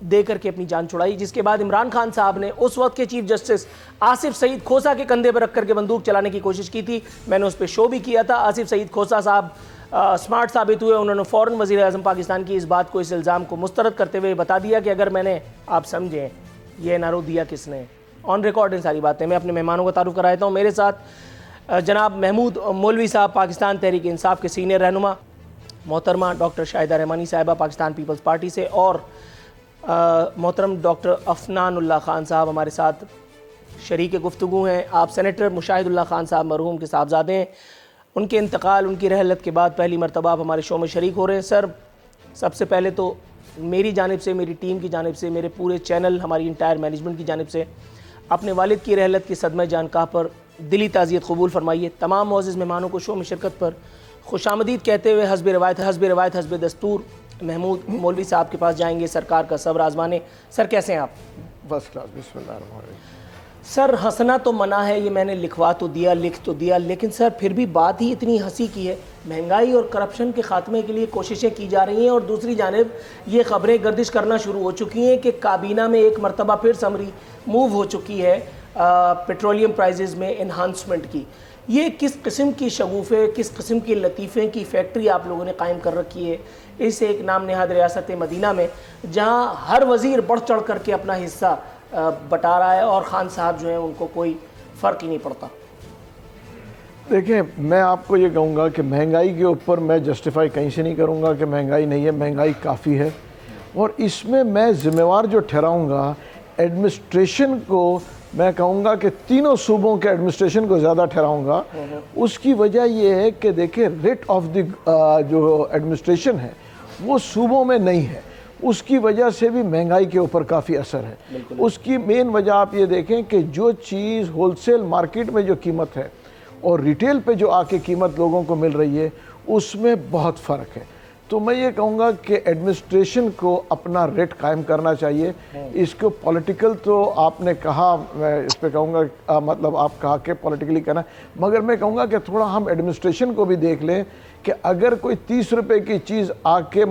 دے کر کے اپنی جان چھڑائی، جس کے بعد عمران خان صاحب نے اس وقت کے چیف جسٹس آصف سعید کھوسا کے کندھے پر رکھ کر کے بندوق چلانے کی کوشش کی تھی. میں نے اس پہ شو بھی کیا تھا. آصف سعید کھوسا صاحب اسمارٹ ثابت ہوئے. انہوں نے فوراً وزیر اعظم پاکستان کی اس بات کو، اس الزام کو مسترد کرتے ہوئے بتا دیا کہ اگر میں نے، آپ سمجھیں یہ نارو دیا کس نے، آن ریکارڈ ان ساری باتیں. میں اپنے مہمانوں کو تعارف کراتا ہوں. میرے ساتھ جناب محمود مولوی صاحب، پاکستان تحریک انصاف کے سینئر رہنما، محترمہ ڈاکٹر شاہدہ رحمانی صاحبہ پاکستان پیپلز پارٹی سے، اور محترم ڈاکٹر افنان اللہ خان صاحب ہمارے ساتھ شریک گفتگو ہیں. آپ سینیٹر مشاہد اللہ خان صاحب مرحوم کے صاحبزادے ہیں. ان کے انتقال، ان کی رحلت کے بعد پہلی مرتبہ آپ ہمارے شو میں شریک ہو رہے ہیں. سر، سب سے پہلے تو میری جانب سے، میری ٹیم کی جانب سے، میرے پورے چینل، ہماری انٹائر مینجمنٹ کی جانب سے اپنے والد کی رحلت کی صدمہ جانکاہ پر دلی تعزیت قبول فرمائیے. تمام معزز مہمانوں کو شو میں شرکت پر خوش آمدید کہتے ہوئے حسب روایت حسب دستور محمود مولوی صاحب کے پاس جائیں گے سرکار کا صبر آزمانے. سر کیسے ہیں آپ؟ بس کلاس. بسم اللہ الرحمن الرحیم. سر، ہنسنا تو منع ہے، یہ میں نے لکھوا تو دیا، لکھ تو دیا، لیکن سر پھر بھی بات ہی اتنی ہنسی کی ہے. مہنگائی اور کرپشن کے خاتمے کے لیے کوششیں کی جا رہی ہیں، اور دوسری جانب یہ خبریں گردش کرنا شروع ہو چکی ہیں کہ کابینہ میں ایک مرتبہ پھر سمری موو ہو چکی ہے پیٹرولیم پرائزز میں انہانسمنٹ کی. یہ کس قسم کی شگوفے، کس قسم کی لطیفے کی فیکٹری آپ لوگوں نے قائم کر رکھی ہے اس ایک نام نہاد ریاست مدینہ میں، جہاں ہر وزیر بڑھ چڑھ کر کے اپنا حصہ بٹا رہا ہے اور خان صاحب جو ہیں ان کو کوئی فرق ہی نہیں پڑتا؟ دیکھیں، میں آپ کو یہ کہوں گا کہ مہنگائی کے اوپر میں جسٹیفائی کہیں سے نہیں کروں گا کہ مہنگائی نہیں ہے. مہنگائی کافی ہے، اور اس میں ذمہ وار جو ٹھہراؤں گا ایڈمنسٹریشن کو. میں کہوں گا کہ تینوں صوبوں کے ایڈمنسٹریشن کو زیادہ ٹھہراؤں گا. اس کی وجہ یہ ہے کہ دیکھیں ریٹ آف دی جو ایڈمنسٹریشن ہے وہ صوبوں میں نہیں ہے. اس کی وجہ سے بھی مہنگائی کے اوپر کافی اثر ہے. اس کی مین وجہ آپ یہ دیکھیں کہ جو چیز ہول سیل مارکیٹ میں جو قیمت ہے اور ریٹیل پہ جو آ کے قیمت لوگوں کو مل رہی ہے اس میں بہت فرق ہے. تو میں یہ کہوں گا کہ ایڈمنسٹریشن کو اپنا ریٹ قائم کرنا چاہیے. اس کو پولیٹیکل تو آپ نے کہا، میں اس پہ کہوں گا مطلب آپ کہا کہ پولیٹیکلی کرنا، مگر میں کہوں گا کہ تھوڑا ہم ایڈمنسٹریشن کو بھی دیکھ لیں کہ اگر کوئی 30 روپے کی چیز آ کے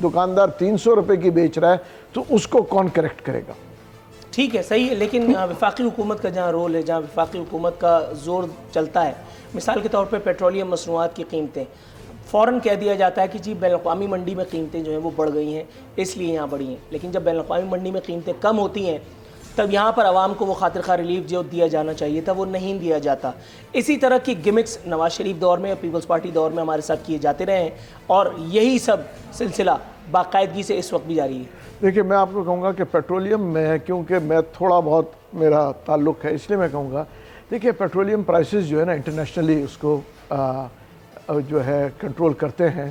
دکاندار 300 روپے کی بیچ رہا ہے تو اس کو کون کریکٹ کرے گا؟ ٹھیک ہے، صحیح ہے، لیکن وفاقی حکومت کا جہاں رول ہے، جہاں وفاقی حکومت کا زور چلتا ہے، مثال کے طور پہ پیٹرولیم مصنوعات کی قیمتیں فوراً کہہ دیا جاتا ہے کہ جی بین الاقوامی منڈی میں قیمتیں جو ہیں وہ بڑھ گئی ہیں اس لیے یہاں بڑھی ہیں. لیکن جب بین الاقوامی منڈی میں قیمتیں کم ہوتی ہیں تب یہاں پر عوام کو وہ خاطر خواہ ریلیف جو دیا جانا چاہیے تھا وہ نہیں دیا جاتا. اسی طرح کی گمکس نواز شریف دور میں، پیپلز پارٹی دور میں ہمارے ساتھ کیے جاتے رہے ہیں، اور یہی سب سلسلہ باقاعدگی سے اس وقت بھی جاری ہے. دیکھیں، میں آپ کو کہوں گا کہ پیٹرولیم میں، کیونکہ میں تھوڑا بہت میرا تعلق ہے اس لیے میں کہوں گا، دیکھیں پیٹرولیم پرائسز جو ہے نا انٹرنیشنلی اس کو جو ہے کنٹرول کرتے ہیں.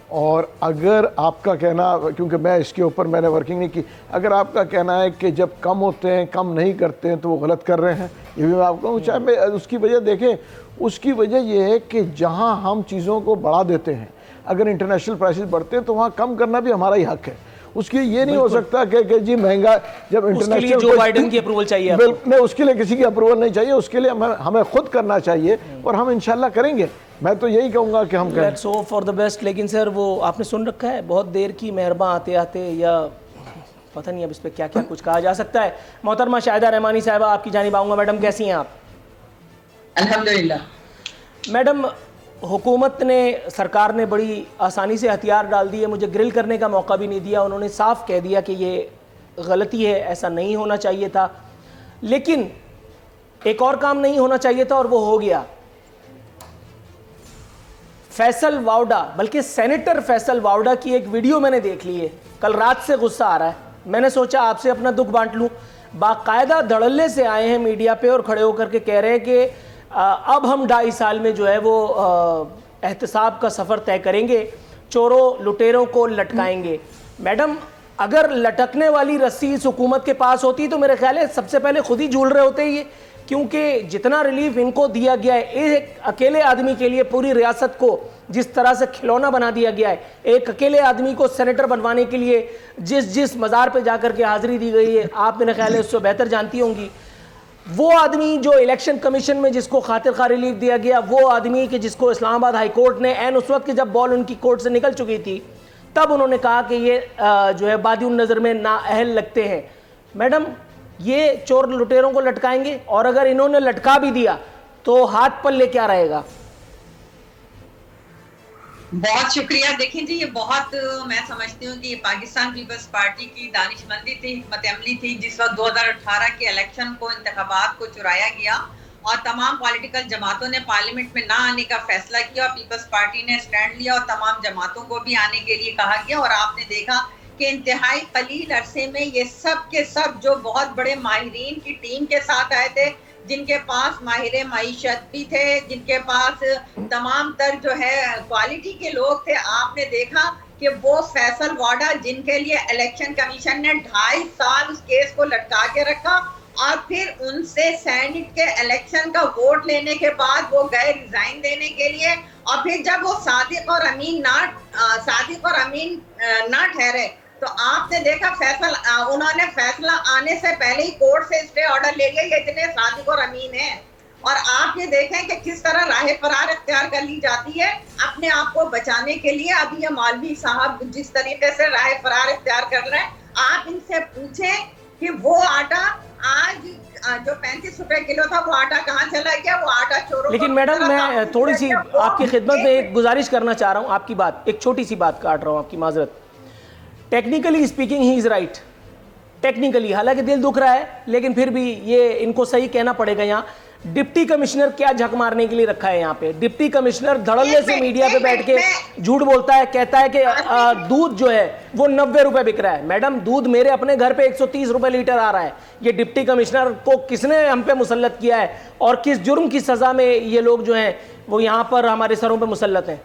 اور اگر آپ کا کہنا، کیونکہ میں اس کے اوپر میں نے ورکنگ نہیں کی، اگر آپ کا کہنا ہے کہ جب کم ہوتے ہیں کم نہیں کرتے ہیں تو وہ غلط کر رہے ہیں، یہ بھی میں آپ کو کہوں. چاہے میں اس کی وجہ دیکھیں، اس کی وجہ یہ ہے کہ جہاں ہم چیزوں کو بڑھا دیتے ہیں، اگر انٹرنیشنل پرائسز بڑھتے ہیں تو وہاں کم کرنا بھی ہمارا ہی حق ہے. اس کی یہ نہیں ہو سکتا کہ جی مہنگا جب انٹرنیشنل جو بائیڈن کی اپروول چاہیے، نہیں، اس کے لیے کسی کی اپروول نہیں چاہیے. اس کے لیے ہمیں خود کرنا چاہیے، اور ہم انشاءاللہ کریں گے. میں تو یہی کہوں گا کہ ہم کریں. Let's hope for the best. لیکن سر وہ آپ نے سن رکھا ہے بہت دیر کی مہرباں آتے آتے، یا پتہ نہیں اب اس پہ کیا کیا کچھ کہا جا سکتا ہے. محترمہ شاہدہ رحمانی صاحبہ، آپ کی جانب آؤں گا. میڈم کیسی ہیں آپ؟ الحمدللہ. میڈم، حکومت نے، سرکار نے بڑی آسانی سے ہتھیار ڈال دیے، مجھے گرل کرنے کا موقع بھی نہیں دیا. انہوں نے صاف کہہ دیا کہ یہ غلطی ہے، ایسا نہیں ہونا چاہیے تھا. لیکن ایک اور کام نہیں ہونا چاہیے تھا اور وہ ہو گیا. فیصل واوڈا، بلکہ سینیٹر فیصل واوڈا کی ایک ویڈیو میں نے دیکھ لی ہے. کل رات سے غصہ آ رہا ہے. میں نے سوچا آپ سے اپنا دکھ بانٹ لوں. باقاعدہ دھڑلے سے آئے ہیں میڈیا پہ اور کھڑے ہو کر کے کہہ رہے ہیں کہ اب ہم 2.5 سال میں جو ہے وہ احتساب کا سفر طے کریں گے، چوروں لٹیروں کو لٹکائیں گے. میڈم، اگر لٹکنے والی رسی اس حکومت کے پاس ہوتی تو میرے خیال ہے سب سے پہلے خود ہی جھول رہے ہوتے یہ، کیونکہ جتنا ریلیف ان کو دیا گیا ہے، ایک اکیلے آدمی کے لیے پوری ریاست کو جس طرح سے کھلونا بنا دیا گیا ہے، ایک اکیلے آدمی کو سینیٹر بنوانے کے لیے جس مزار پہ جا کر کے حاضری دی گئی ہے، آپ میرے خیال ہے اس سے بہتر جانتی ہوں گی. وہ آدمی جو الیکشن کمیشن میں جس کو خاطر خواہ ریلیف دیا گیا، وہ آدمی کہ جس کو اسلام آباد ہائی کورٹ نے عین اس وقت کہ جب بال ان کی کورٹ سے نکل چکی تھی تب انہوں نے کہا کہ یہ جو ہے بادی النظر میں نااہل لگتے ہیں. میڈم یہ چور لٹیروں کو لٹکائیں گے, اور اگر انہوں نے لٹکا بھی دیا تو ہاتھ پلے کیا رہے گا؟ بہت شکریہ. دیکھیں جی, یہ بہت میں سمجھتی ہوں کہ یہ پاکستان پیپلز پارٹی کی دانش مندی تھی, حکمت عملی تھی, جس وقت 2018 کے الیکشن کو, انتخابات کو چرایا گیا اور تمام پولیٹیکل جماعتوں نے پارلیمنٹ میں نہ آنے کا فیصلہ کیا, اور پیپلز پارٹی نے سٹینڈ لیا اور تمام جماعتوں کو بھی آنے کے لیے کہا گیا. اور آپ نے دیکھا کہ انتہائی قلیل عرصے میں یہ سب کے سب جو بہت بڑے ماہرین کی ٹیم کے ساتھ آئے تھے, جن کے پاس ماہر معیشت بھی تھے, جن کے پاس تمام تر جو ہے کوالٹی کے لوگ تھے, آپ نے دیکھا کہ وہ فیصل واڈا جن کے لیے الیکشن کمیشن نے 2.5 سال اس کیس کو لٹکا کے رکھا, اور پھر ان سے سینٹ کے الیکشن کا ووٹ لینے کے بعد وہ گئے ریزائن دینے کے لیے, اور پھر جب وہ صادق اور امین نہ ٹھہرے تو آپ نے دیکھا انہوں نے فیصلہ آنے سے پہلے ہی کورٹ سے اسٹے آرڈر لے لیا. یہ اتنے صادق اور امین ہیں, اور آپ یہ دیکھیں کہ کس طرح راہ فرار اختیار کر لی جاتی ہے اپنے آپ کو بچانے کے لیے. ابھی یہ مولوی صاحب جس طریقے سے راہ فرار اختیار کر رہے ہیں, آپ ان سے پوچھیں کہ وہ آٹا آج جو 35 روپے کلو تھا وہ آٹا کہاں چلا گیا, وہ آٹا چوروں. لیکن میڈم میں تھوڑی سی آپ کی خدمت میں ایک گزارش کرنا چاہ رہا ہوں, آپ کی بات, ایک چھوٹی سی بات کاٹ رہا ہوں, آپ کی معذرت. Technically speaking he is right, technically, حالانکہ دل دکھ رہا ہے لیکن پھر بھی یہ ان کو صحیح کہنا پڑے گا. یہاں ڈپٹی کمشنر کیا جھک مارنے کے لیے رکھا ہے یہاں پہ؟ ڈپٹی کمشنر دھڑلے سے میڈیا پہ بیٹھ کے جھوٹ بولتا ہے, کہتا ہے کہ دودھ جو ہے وہ 90 روپے بک رہا ہے. میڈم دودھ میرے اپنے گھر پہ 130 روپے لیٹر آ رہا ہے. یہ ڈپٹی کمشنر کو کس نے ہم پہ مسلط کیا ہے, اور کس جرم کی سزا میں یہ لوگ جو ہیں وہ یہاں پر ہمارے سروں پہ مسلط ہیں؟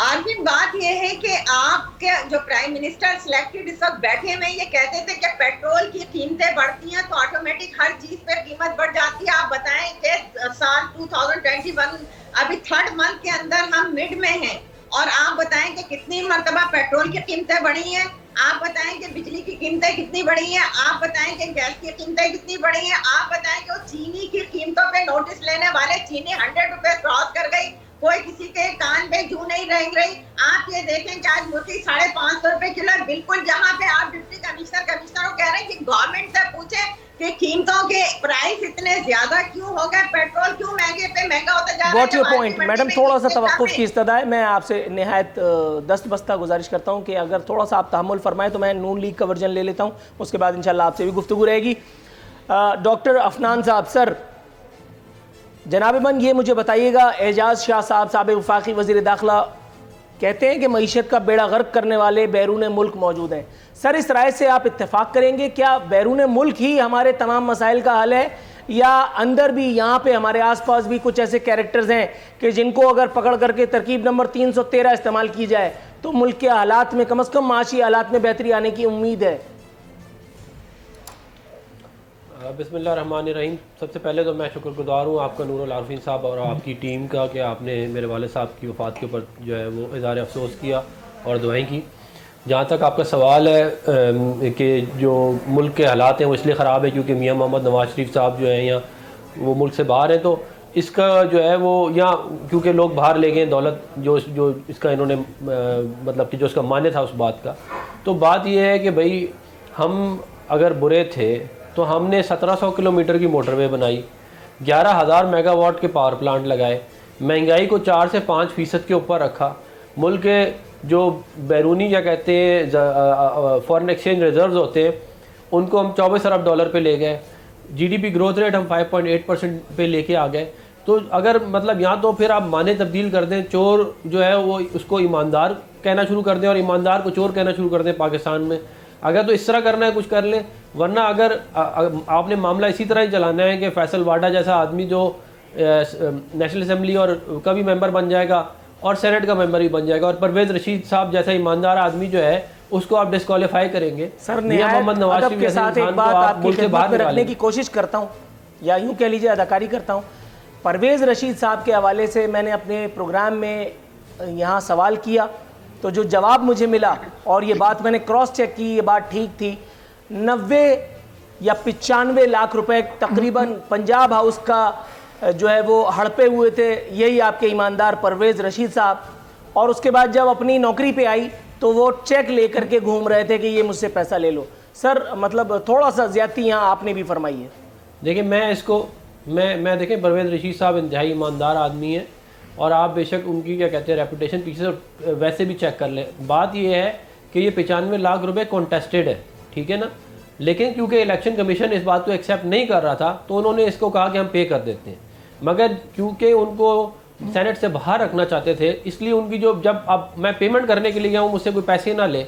عارفین بات یہ ہے کہ آپ کے جو پرائم منسٹر سلیکٹڈ اس وقت بیٹھے ہوئے یہ کہتے تھے کہ پیٹرول کی قیمتیں بڑھتی ہیں تو آٹومیٹک ہر چیز پہ قیمت بڑھ جاتی ہے. آپ بتائیں کہ سال 2021 ابھی 3rd منتھ کے اندر ہم مڈ میں ہیں, اور آپ بتائیں کہ کتنی مرتبہ پیٹرول کی قیمتیں بڑھی ہیں, آپ بتائیں کہ بجلی کی قیمتیں کتنی بڑھی ہیں, آپ بتائیں کہ گیس کی قیمتیں کتنی بڑھی ہیں, آپ بتائیں کہ وہ چینی کی قیمتوں پہ نوٹس لینے والے چینی 100 روپے کراس کر گئی, کوئی کسی کے کان پہ جوں نہیں رہ رہی. آپ یہ دیکھیں کہ آج مرغی 550 روپے کلو, بالکل جہاں پہ آپ ڈپٹی کمشنر کو کہہ رہے ہیں کہ گورنمنٹ سے پوچھیں کہ قیمتوں کے پرائس اتنے زیادہ کیوں ہو گئے, پیٹرول کیوں مہنگے پہ مہنگا ہوتا جا رہا ہے. Got your point. میڈم تھوڑا سا توقف کی استدعا ہے, میں آپ سے نہایت دست بستہ گزارش کرتا ہوں کہ اگر تھوڑا سا آپ تحمل فرمائیں تو میں نون لیگ کا ورژن لے لیتا ہوں, اس کے بعد انشاءاللہ آپ سے بھی گفتگو رہے گی. ڈاکٹر افنان صاحب, سر جناب من یہ مجھے بتائیے گا, اعجاز شاہ صاحب سابق وفاقی وزیر داخلہ کہتے ہیں کہ معیشت کا بیڑا غرق کرنے والے بیرون ملک موجود ہیں. سر اس رائے سے آپ اتفاق کریں گے, کیا بیرون ملک ہی ہمارے تمام مسائل کا حل ہے, یا اندر بھی یہاں پہ ہمارے آس پاس بھی کچھ ایسے کیریکٹرز ہیں کہ جن کو اگر پکڑ کر کے ترکیب نمبر 313 استعمال کی جائے تو ملک کے حالات میں کم از کم معاشی حالات میں بہتری آنے کی امید ہے؟ بسم اللہ الرحمن الرحیم. سب سے پہلے تو میں شکر گزار ہوں آپ کا نور العارفین صاحب اور آپ کی ٹیم کا کہ آپ نے میرے والد صاحب کی وفات کے اوپر جو ہے وہ اظہار افسوس کیا اور دعائیں کی. جہاں تک آپ کا سوال ہے کہ جو ملک کے حالات ہیں وہ اس لیے خراب ہے کیونکہ میاں محمد نواز شریف صاحب جو ہیں یا وہ ملک سے باہر ہیں, تو اس کا جو ہے وہ یا کیونکہ لوگ باہر لے گئے دولت جو اس کا انہوں نے مطلب کہ جو اس کا معنی تھا اس بات کا. تو بات یہ ہے کہ بھائی ہم اگر برے تھے تو ہم نے 1700 کلومیٹر کی موٹر وے بنائی, 11,000 میگا واٹ کے پاور پلانٹ لگائے, مہنگائی کو 4 سے 5% کے اوپر رکھا, ملک کے جو بیرونی یا کہتے ہیں فورن ایکسچینج ریزروز ہوتے ہیں ان کو ہم 24 ارب ڈالر پہ لے گئے, G D P growth rate ہم 5.8% پہ لے کے آ گئے. تو اگر مطلب یہاں تو پھر آپ معنی تبدیل کر دیں, چور جو ہے وہ اس کو ایماندار کہنا شروع کر دیں اور ایماندار کو چور کہنا شروع کر دیں پاکستان میں. اگر تو اس طرح کرنا ہے کچھ کر لیں, ورنہ اگر آپ نے معاملہ اسی طرح ہی چلانا ہے کہ فیصل واڈا جیسا آدمی جو نیشنل اسمبلی اور کا بھی ممبر بن جائے گا اور سینٹ کا ممبر بھی بن جائے گا, اور پرویز رشید صاحب جیسا ایماندار آدمی جو ہے اس کو آپ ڈسکوالیفائی کریں گے. سر محمد نواز شریف کے ساتھ ایک بات آپ کی خدمت میں رکھنے کی کوشش کرتا ہوں, یا یوں کہہ لیجیے اداکاری کرتا ہوں. پرویز رشید صاحب کے حوالے سے میں نے اپنے پروگرام میں یہاں سوال کیا تو جو جواب مجھے ملا, اور یہ بات میں نے کراس چیک کی, یہ بات ٹھیک تھی, 90 یا 95 لاکھ روپے تقریباً پنجاب ہاؤس کا جو ہے وہ ہڑپے ہوئے تھے یہی آپ کے ایماندار پرویز رشید صاحب. اور اس کے بعد جب اپنی نوکری پہ آئی تو وہ چیک لے کر کے گھوم رہے تھے کہ یہ مجھ سے پیسہ لے لو. سر مطلب تھوڑا سا زیادتی یہاں آپ نے بھی فرمائی ہے. دیکھیں میں اس کو میں دیکھیں پرویز رشید صاحب انتہائی ایماندار آدمی ہیں اور آپ بے شک ان کی کیا کہتے ہیں ریپوٹیشن پیچھے سے ویسے بھی چیک کر لیں. بات یہ ہے کہ یہ 95 لاکھ روپے کانٹیسٹڈ ہے, ٹھیک ہے نا, لیکن کیونکہ الیکشن کمیشن اس بات کو ایکسیپٹ نہیں کر رہا تھا تو انہوں نے اس کو کہا کہ ہم پے کر دیتے ہیں, مگر کیونکہ ان کو سینٹ سے باہر رکھنا چاہتے تھے اس لیے ان کی جو جب اب میں پیمنٹ کرنے کے لیے گیا ہوں مجھ سے کوئی پیسے نہ لے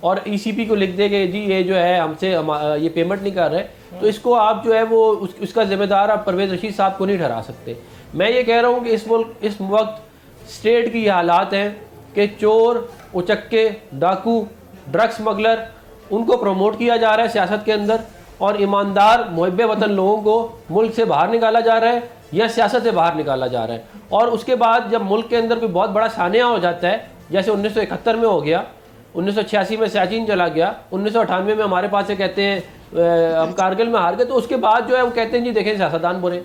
اور ای سی پی کو لکھ دے کہ جی یہ جو ہے ہم سے یہ پیمنٹ نہیں کر رہے, تو اس کو آپ جو ہے وہ اس کا ذمہ دار آپ پرویز رشید صاحب کو نہیں ٹھہرا سکتے. میں یہ کہہ رہا ہوں کہ اس وقت اسٹیٹ کی یہ حالات ہیں کہ چور, اچکے, ڈاکو, ڈرگ سمگلر ان کو پروموٹ کیا جا رہا ہے سیاست کے اندر, اور ایماندار محب وطن لوگوں کو ملک سے باہر نکالا جا رہا ہے یا سیاست سے باہر نکالا جا رہا ہے. اور اس کے بعد جب ملک کے اندر کوئی بہت بڑا سانحہ ہو جاتا ہے جیسے 1971 میں ہو گیا, 1986 میں سیاچین چلا گیا, 1998 میں ہمارے پاس سے کہتے ہیں ہم کارگل میں ہار گئے, تو اس کے بعد جو ہے وہ کہتے ہیں جی دیکھیں سیاستدان برے.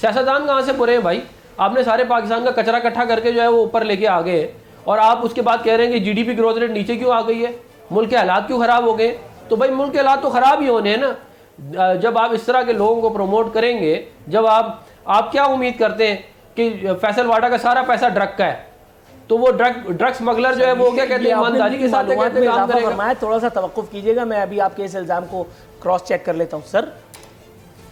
سیاستدان کہاں سے برے ہیں بھائی؟ آپ نے سارے پاکستان کا کچرا اکٹھا کر کے جو ہے وہ اوپر لے کے آ گئے, اور آپ اس کے بعد کہہ رہے ہیں کہ G D P growth rate نیچے کیوں آ گئی ہے, ملک کے حالات کیوں خراب ہو گئے؟ تو بھائی ملک کے حالات تو خراب ہی ہونے ہیں نا جب آپ اس طرح کے لوگوں کو پروموٹ کریں گے. جب آپ کیا امید کرتے ہیں کہ فیصل واڈا کا سارا پیسہ ڈرگ کا ہے, تو وہ ڈرگ سمگلر جو ہے وہ کیا کہتے ہیں ایمانداری کے ساتھ کام کرے گا. تھوڑا سا توقف کیجیے گا, میں ابھی آپ کے اس الزام کو کراس چیک کر لیتا ہوں. سر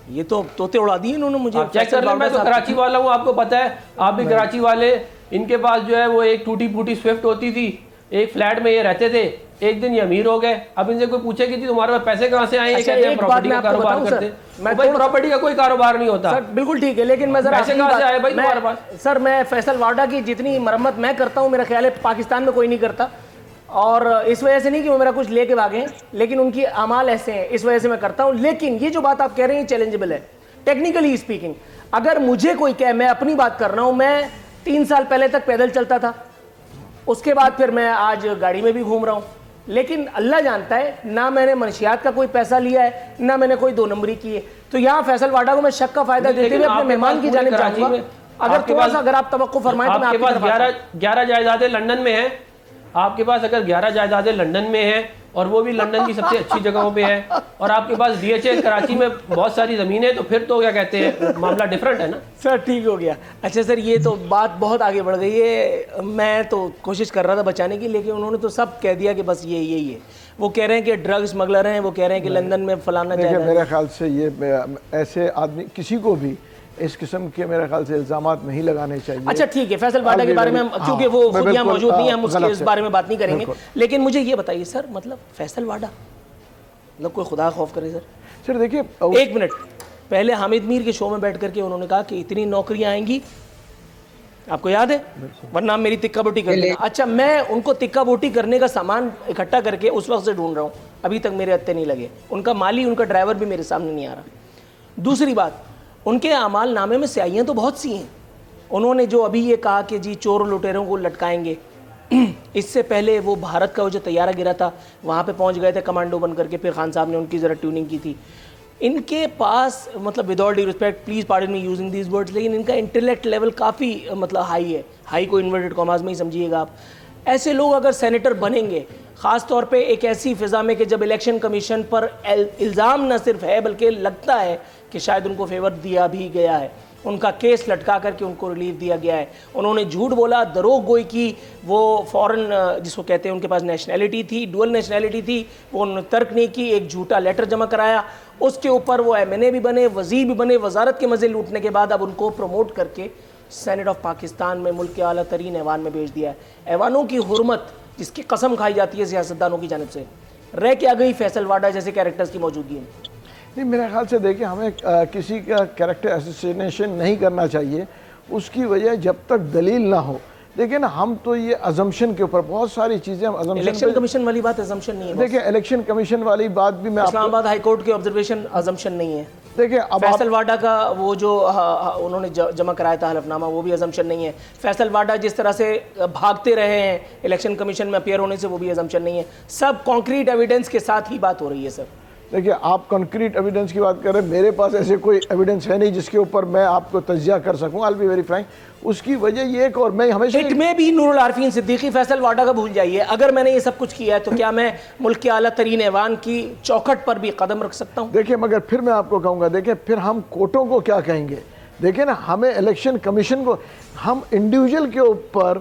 یہ تو طوطے اڑا دیے انہوں نے مجھے. چیک کر لیں, میں تو کراچی والا ہوں, آپ کو پتہ ہے, آپ بھی کراچی والے. ان کے پاس جو ہے وہ ایک ٹوٹی پھوٹی سوئفٹ ہوتی تھی, ایک فلیٹ میں یہ رہتے تھے, ایک دن یہ امیر ہو گئے. اب ان سے کوئی پوچھے کہ جی تمہارے پاس پیسے کہاں سے آئے ہیں, کہتے ہیں پراپرٹی کا کاروبار کرتے ہیں. بھائی پراپرٹی کا کوئی کاروبار نہیں ہوتا. سر بالکل ٹھیک ہے, لیکن میں ذرا پیسے کہاں سے آئے بھائی تمہارے پاس؟ سر میں فیصل واڈا کی جتنی مرمت میں کرتا ہوں میرا خیال ہے پاکستان میں کوئی نہیں کرتا, اور اس وجہ سے نہیں کہ وہ میرا کچھ لے کے بھاگے ہیں, لیکن ان کی اعمال ایسے ہیں اس وجہ سے میں کرتا ہوں. لیکن یہ جو بات آپ کہہ رہے ہیں چیلنجبل ہے ٹیکنیکلی اسپیکنگ. اگر مجھے کوئی کہے, میں اپنی بات کر رہا ہوں, میں 3 سال پہلے تک پیدل چلتا تھا, اس کے بعد پھر میں آج گاڑی میں بھی گھوم رہا ہوں, لیکن اللہ جانتا ہے نہ میں نے منشیات کا کوئی پیسہ لیا ہے نہ میں نے کوئی 2 نمبری کی ہے. تو یہاں فیصل واڈا کو میں شک کا فائدہ دیتے ہوئے اپنے مہمان کی جانب جاؤں گا. اگر تھوڑا سا اگر آپ توقع فرمائیں تو میں آپ کے پاس 11 جائیدادیں لندن میں ہیں, آپ کے پاس اگر 11 جائیدادیں لندن میں ہیں اور وہ بھی لندن کی سب سے اچھی جگہوں پہ ہے, اور آپ کے پاس ڈی ایچ اے کراچی میں بہت ساری زمینیں, تو پھر تو کیا کہتے ہیں معاملہ ڈیفرنٹ ہے نا. سر ٹھیک ہو گیا. اچھا سر یہ تو بات بہت آگے بڑھ گئی ہے, میں تو کوشش کر رہا تھا بچانے کی, لیکن انہوں نے تو سب کہہ دیا کہ بس یہی ہے. وہ کہہ رہے ہیں کہ ڈرگ اسمگلر ہیں, وہ کہہ رہے ہیں کہ لندن میں فلانا جائے. میرے خیال سے یہ ایسے آدمی کسی کو بھی اس قسم کے میرے خیال سے الزامات نہیں لگانے چاہیے. اچھا ٹھیک ہے, فیصل واڈا کے بارے میں کیونکہ وہ خود یہاں موجود نہیں ہے, ہم اس بارے میں بات نہیں کریں گے. لیکن مجھے یہ بتائیے سر, مطلب فیصل واڈا مطلب کوئی خدا خوف کرے سر. سر دیکھیے 1 منٹ پہلے حامد میر کے شو میں بیٹھ کر کے انہوں نے کہا کہ اتنی نوکریاں آئیں گی, آپ کو یاد ہے, ورنہ میری تکہ بوٹی کر لینا. اچھا میں ان کو تکہ بوٹی کرنے کا سامان اکٹھا کر کے اس وقت سے ڈھونڈ رہا ہوں, ابھی تک میرے ہتھے نہیں لگے. ان کا مالی, ان کا ڈرائیور بھی میرے سامنے نہیں آ رہا. دوسری بات, ان کے اعمال نامے میں سیاہیاں تو بہت سی ہیں. انہوں نے جو ابھی یہ کہا کہ جی چور لٹیروں کو لٹکائیں گے, اس سے پہلے وہ بھارت کا وہ جو طیارہ گرا تھا وہاں پہ پہنچ گئے تھے کمانڈو بن کر کے, پھر خان صاحب نے ان کی ذرا ٹیوننگ کی تھی. ان کے پاس مطلب with all due respect, please pardon me using these words, لیکن ان کا انٹلیکٹ لیول کافی مطلب ہائی ہے. ہائی کو انورٹڈ کاماز میں ہی سمجھیے گا آپ. ایسے لوگ اگر سینیٹر بنیں گے, خاص طور پہ ایک ایسی فضا میں کہ جب الیکشن کمیشن پر الزام نہ صرف ہے بلکہ لگتا ہے کہ شاید ان کو فیور دیا بھی گیا ہے, ان کا کیس لٹکا کر کے ان کو ریلیف دیا گیا ہے. انہوں نے جھوٹ بولا, دروغ گوئی کی, وہ فورن جس کو کہتے ہیں ان کے پاس نیشنلٹی تھی, ڈول نیشنلٹی تھی, وہ انہوں نے ترک نہیں کی, ایک جھوٹا لیٹر جمع کرایا, اس کے اوپر وہ MNA بھی بنے, وزیر بھی بنے, وزارت کے مزے لوٹنے کے بعد اب ان کو پروموٹ کر کے سینٹ آف پاکستان میں ملک کے اعلیٰ ترین ایوان میں بھیج دیا ہے. ایوانوں کی حرمت جس کی قسم کھائی جاتی ہے سیاستدانوں کی جانب سے, رہ کیا گئی فیصل واڈا جیسے کیریکٹرز کی موجودگی میں. نہیں, میرے خیال سے دیکھیں ہمیں کسی کا کریکٹر ایسوسینیشن نہیں کرنا چاہیے, اس کی وجہ جب تک دلیل نہ ہو. دیکھیں نا, ہم تو یہ ازمپشن کے اوپر بہت ساری چیزیں ہم الیکشن کمیشن والی بات ازمپشن نہیں ہے. دیکھیں الیکشن کمیشن والی بات بھی میں اسلام آباد ہائی کورٹ کے آبزرویشن ازمپشن نہیں ہے. دیکھیں اب فیصل واڈا کا وہ جو انہوں نے جمع کرایا تھا حلف نامہ, وہ بھی ازمپشن نہیں ہے. فیصل واڈا جس طرح سے بھاگتے رہے ہیں الیکشن کمیشن میں اپیئر ہونے سے, وہ بھی ازمپشن نہیں ہے. سب کانکریٹ ایویڈنس کے ساتھ ہی بات ہو رہی ہے سر. دیکھیے آپ کنکریٹ ایویڈنس کی بات کر رہے ہیں, میرے پاس ایسے کوئی ایویڈنس ہے نہیں جس کے اوپر میں آپ کو تجزیہ کر سکوں. I'll be very frank. اس کی وجہ یہ ایک, اور میں ہمیشہ اٹ میں بھی نور العارفین صدیقی, فیصل واڈا کا بھول جائیے, اگر میں نے یہ سب کچھ کیا ہے تو کیا میں ملک کے اعلیٰ ترین ایوان کی چوکھٹ پر بھی قدم رکھ سکتا ہوں؟ دیکھیں مگر پھر میں آپ کو کہوں گا, دیکھیں پھر ہم کوٹوں کو کیا کہیں گے. دیکھیں نا, ہمیں الیکشن کمیشن کو, ہم انڈیویجول کے اوپر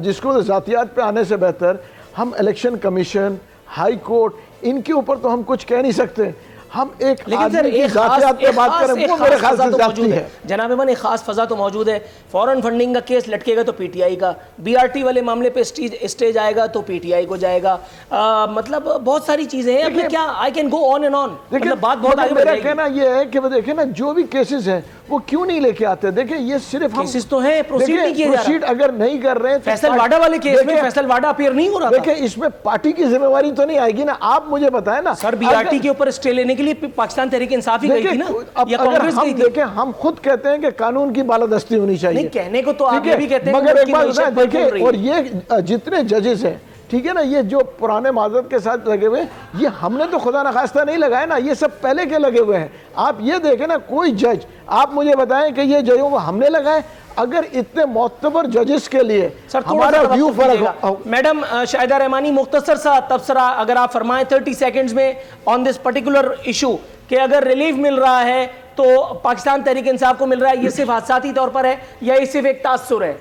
جس کو ذاتیات پہ آنے سے بہتر ہم الیکشن کمیشن, ہائی کورٹ, ان کے اوپر تو ہم کچھ کہہ نہیں سکتے. ہم ایک آدمی کی ذاتیات پہ بات کریں, وہ میرے خیال سے زیادتی ہے. جناب من, ایک خاص فضا تو موجود ہے. فورن فنڈنگ کا کیس لٹکے گا تو پی ٹی آئی کا, بی آر ٹی والے معاملے پہ اسٹیج آئے گا تو پی ٹی آئی کو جائے گا. مطلب بہت ساری چیزیں ہیں. اب کیا I can go on and on, مطلب بات بہت آگے بڑھ جائے گی. میرا کہنا یہ ہے کہ وہ دیکھیں نا, جو بھی کیسز ہیں وہ کیوں نہیں لے کے آتے. دیکھیں یہ صرف ہم کیسز تو ہیں, پروسیڈ نہیں کیے جا رہے. پروسیڈ اگر نہیں کر رہے ہیں, فیصل واڈا والے کیس میں فیصل واڈا اپیئر نہیں ہو رہا. دیکھیں اس میں پارٹی کی ذمہ داری تو نہیں آئے گی نا. آپ مجھے بتائیں نا سر, بی آر ٹی کے اوپر اسٹے لینے کے لیے پاکستان تحریک انصاف ہی گئی تھی نا, یا کانگریس گئی تھی. دیکھیں ہم خود کہتے ہیں کہ قانون کی بالادستی ہونی چاہیے. نہیں, کہنے کو تو آپ یہ بھی کہتے ہیں, مگر ایک بات دیکھیں, اور یہ جتنے ججز ہیں, ٹھیک ہے نا, یہ جو پرانے معذرت کے ساتھ لگے ہوئے ہیں, یہ ہم نے تو خدا نخواستہ نہیں لگائے نا, یہ سب پہلے کے لگے ہوئے ہیں. آپ یہ دیکھیں نا, کوئی جج, آپ مجھے بتائیں کہ یہ ججوں کو ہم نے لگائے. اگر اتنے معتبر ججز کے لیے ہمارا ویو فرق ہو. میڈم شاہدہ رحمانی, مختصر سا تبصرہ اگر آپ فرمائیں 30 سیکنڈز میں آن دس پرٹیکولر ایشو, کہ اگر ریلیف مل رہا ہے تو پاکستان تحریک انصاف کو مل رہا ہے, یہ صرف حادثاتی طور پر ہے یا یہ صرف ایک تاثر ہے؟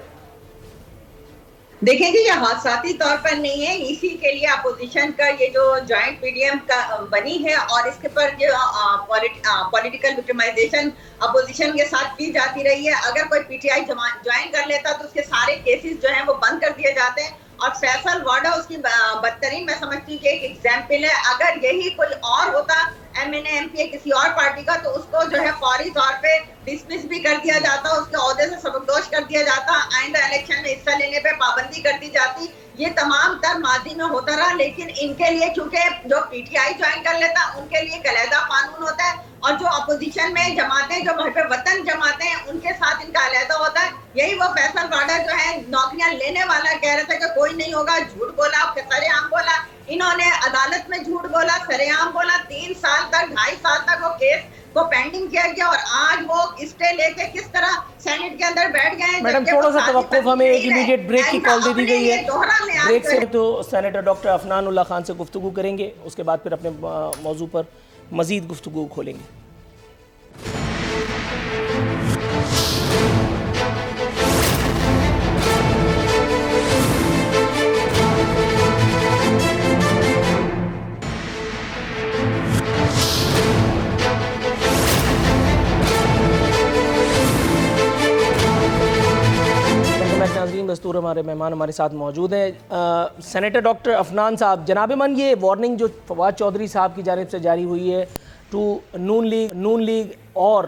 دیکھیں جی, یہ حادثاتی طور پر نہیں ہے. اسی کے لیے اپوزیشن کا یہ جو جوائنٹ پی ڈی ایم کا بنی ہے, اور اس کے پر جو پولیٹیکل وکٹمائزیشن اپوزیشن کے ساتھ کی جاتی رہی ہے. اگر کوئی پی ٹی آئی جوائن کر لیتا تو اس کے سارے کیسز جو ہیں وہ بند کر دیے جاتے ہیں. اور فیصل واڈا اس کی بدترین میں سمجھتی ہوں کہ ایک ایگزامپل ہے. اگر یہی کوئی اور ہوتا M N A M P A کسی اور پارٹی کا, تو اس کو جو ہے فوری طور پہ ڈسمس بھی کر دیا جاتا, اس کے عہدے سے سبکدوش کر دیا جاتا, آئندہ الیکشن میں حصہ لینے پہ پابندی کر دی جاتی. یہ تمام تر ماضی میں ہوتا رہا. لیکن ان کے لیے چونکہ جو پی ٹی آئی جوائن کر لیتا ان کے لیے ایک علیحدہ قانون ہوتا ہے, اور جو اپوزیشن میں جماعتیں, جو محب وطن جماعتیں ہیں, ان کے ساتھ ان کا علیحدہ ہوتا ہے. یہی وہ فیصل واڈا جو ہے نوکریاں لینے والا کہہ رہا تھا کہ کوئی نہیں ہوگا, جھوٹ بولا, سر عام بولا. انہوں نے عدالت میں جھوٹ بولا, سر عام بولا. 3 سال تک, 2.5 سال تک وہ کیس کو پینڈنگ کیا گیا, اور آج وہ اسٹے لے کے کس طرح سینٹ کے اندر بیٹھ گئے ہیں. میڈم تھوڑا سا توقف, ہمیں ایک امیڈیٹ بریک کی کال دے دی گئی ہے. بریک سے تو سینیٹر ڈاکٹر عفنان اللہ خان سے گفتگو کریں گے, اس کے بعد پھر اپنے موضوع پر مزید گفتگو کھولیں گے. دستور ہمارے مہمان ہمارے ساتھ موجود ہیں. سینیٹر ڈاکٹر عفنان صاحب, جناب من, یہ وارننگ جو فواد چودھری صاحب کی جانب سے جاری ہوئی ہے ٹو نون لیگ اور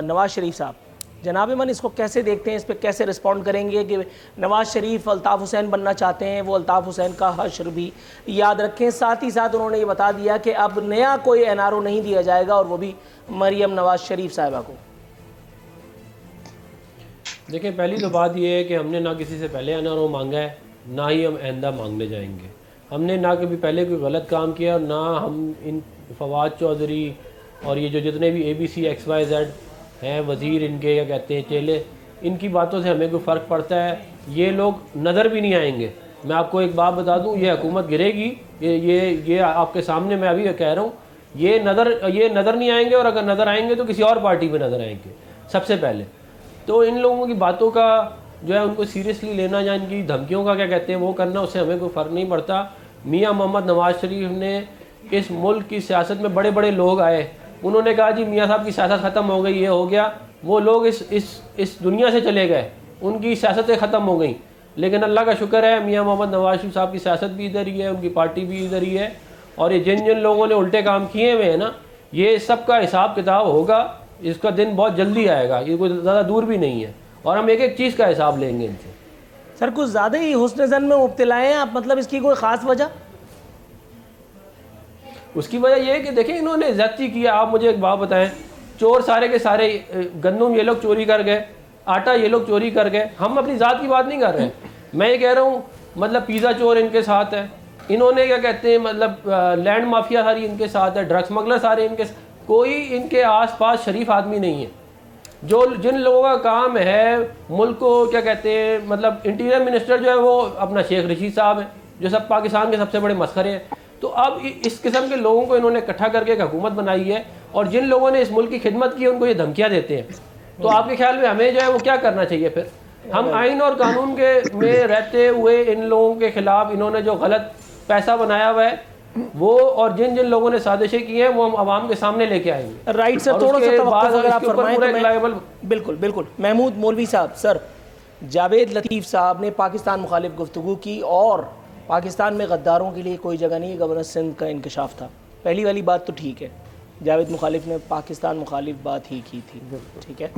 نواز شریف صاحب, جناب من اس کو کیسے دیکھتے ہیں, اس پہ کیسے رسپونڈ کریں گے کہ نواز شریف الطاف حسین بننا چاہتے ہیں, وہ الطاف حسین کا حشر بھی یاد رکھیں. ساتھ ہی ساتھ انہوں نے یہ بتا دیا کہ اب نیا کوئی این آر او نہیں دیا جائے گا, اور وہ بھی مریم نواز شریف صاحبہ کو. دیکھیں, پہلی تو بات یہ ہے کہ ہم نے نہ کسی سے پہلے این آر او مانگا ہے, نہ ہی ہم آئندہ مانگنے جائیں گے. ہم نے نہ کبھی پہلے کوئی غلط کام کیا, اور نہ ہم ان فواد چودھری اور یہ جو جتنے بھی A B C X Y Z ہیں, وزیر ان کے, یا کہتے ہیں چیلے, ان کی باتوں سے ہمیں کوئی فرق پڑتا ہے. یہ لوگ نظر بھی نہیں آئیں گے. میں آپ کو ایک بات بتا دوں, یہ حکومت گرے گی, یہ آپ کے سامنے میں ابھی کہہ رہا ہوں, یہ نظر نہیں آئیں گے, اور اگر نظر آئیں گے تو کسی اور پارٹی میں نظر آئیں گے سب سے پہلے. تو ان لوگوں کی باتوں کا جو ہے ان کو سیریسلی لینا, یا ان کی دھمکیوں کا کیا کہتے ہیں وہ کرنا, اس سے ہمیں کوئی فرق نہیں پڑتا. میاں محمد نواز شریف نے اس ملک کی سیاست میں بڑے بڑے لوگ آئے, انہوں نے کہا جی میاں صاحب کی سیاست ختم ہو گئی, یہ ہو گیا. وہ لوگ اس دنیا سے چلے گئے, ان کی سیاستیں ختم ہو گئیں. لیکن اللہ کا شکر ہے, میاں محمد نواز شریف صاحب کی سیاست بھی ادھر ہی ہے, ان کی پارٹی بھی ادھر ہی ہے. اور یہ جن لوگوں نے الٹے کام کیے ہوئے ہیں نا, یہ سب کا حساب کتاب ہوگا. اس کا دن بہت جلدی آئے گا, یہ کوئی زیادہ دور بھی نہیں ہے, اور ہم ایک ایک چیز کا حساب لیں گے ان سے. سر کچھ زیادہ ہی حسن زن میں مبتلا ہیں آپ, مطلب اس کی کوئی خاص وجہ؟ اس کی وجہ یہ ہے کہ دیکھیں انہوں نے زیادتی کیا. آپ مجھے ایک بات بتائیں, چور سارے کے سارے, گندم یہ لوگ چوری کر گئے, آٹا یہ لوگ چوری کر گئے. ہم اپنی ذات کی بات نہیں کر رہے ہیں, میں یہ کہہ رہا ہوں مطلب پیزا چور ان کے ساتھ ہے, انہوں نے کیا کہتے ہیں مطلب لینڈ مافیا ساری ان کے ساتھ ہے, ڈرگ اسمگلر سارے ان کے, کوئی ان کے آس پاس شریف آدمی نہیں ہے. جن لوگوں کا کام ہے ملک کو کیا کہتے ہیں مطلب انٹیریئر منسٹر جو ہے وہ اپنا شیخ رشید صاحب ہیں جو سب پاکستان کے سب سے بڑے مسخرے ہیں. تو اب اس قسم کے لوگوں کو انہوں نے اکٹھا کر کے ایک حکومت بنائی ہے, اور جن لوگوں نے اس ملک کی خدمت کی ہے ان کو یہ دھمکیاں دیتے ہیں. تو آپ کے خیال میں ہمیں جو ہے وہ کیا کرنا چاہیے پھر؟ ہم آئین اور قانون کے میں رہتے ہوئے ان لوگوں کے خلاف انہوں نے جو غلط پیسہ بنایا ہوا ہے وہ, اور جن لوگوں نے سازشیں کی ہیں وہ ہم عوام کے سامنے لے کے آئیں گے. رائٹ سر, تھوڑا سا توقف اگر آپ فرمائیں تو بالکل بالکل. محمود مولوی صاحب, سر جاوید لطیف صاحب نے پاکستان مخالف گفتگو کی اور پاکستان میں غداروں کے لیے کوئی جگہ نہیں, گورنر سندھ کا انکشاف تھا. پہلی والی بات تو ٹھیک ہے, جاوید مخالف نے پاکستان مخالف بات ہی کی تھی, ٹھیک ہے.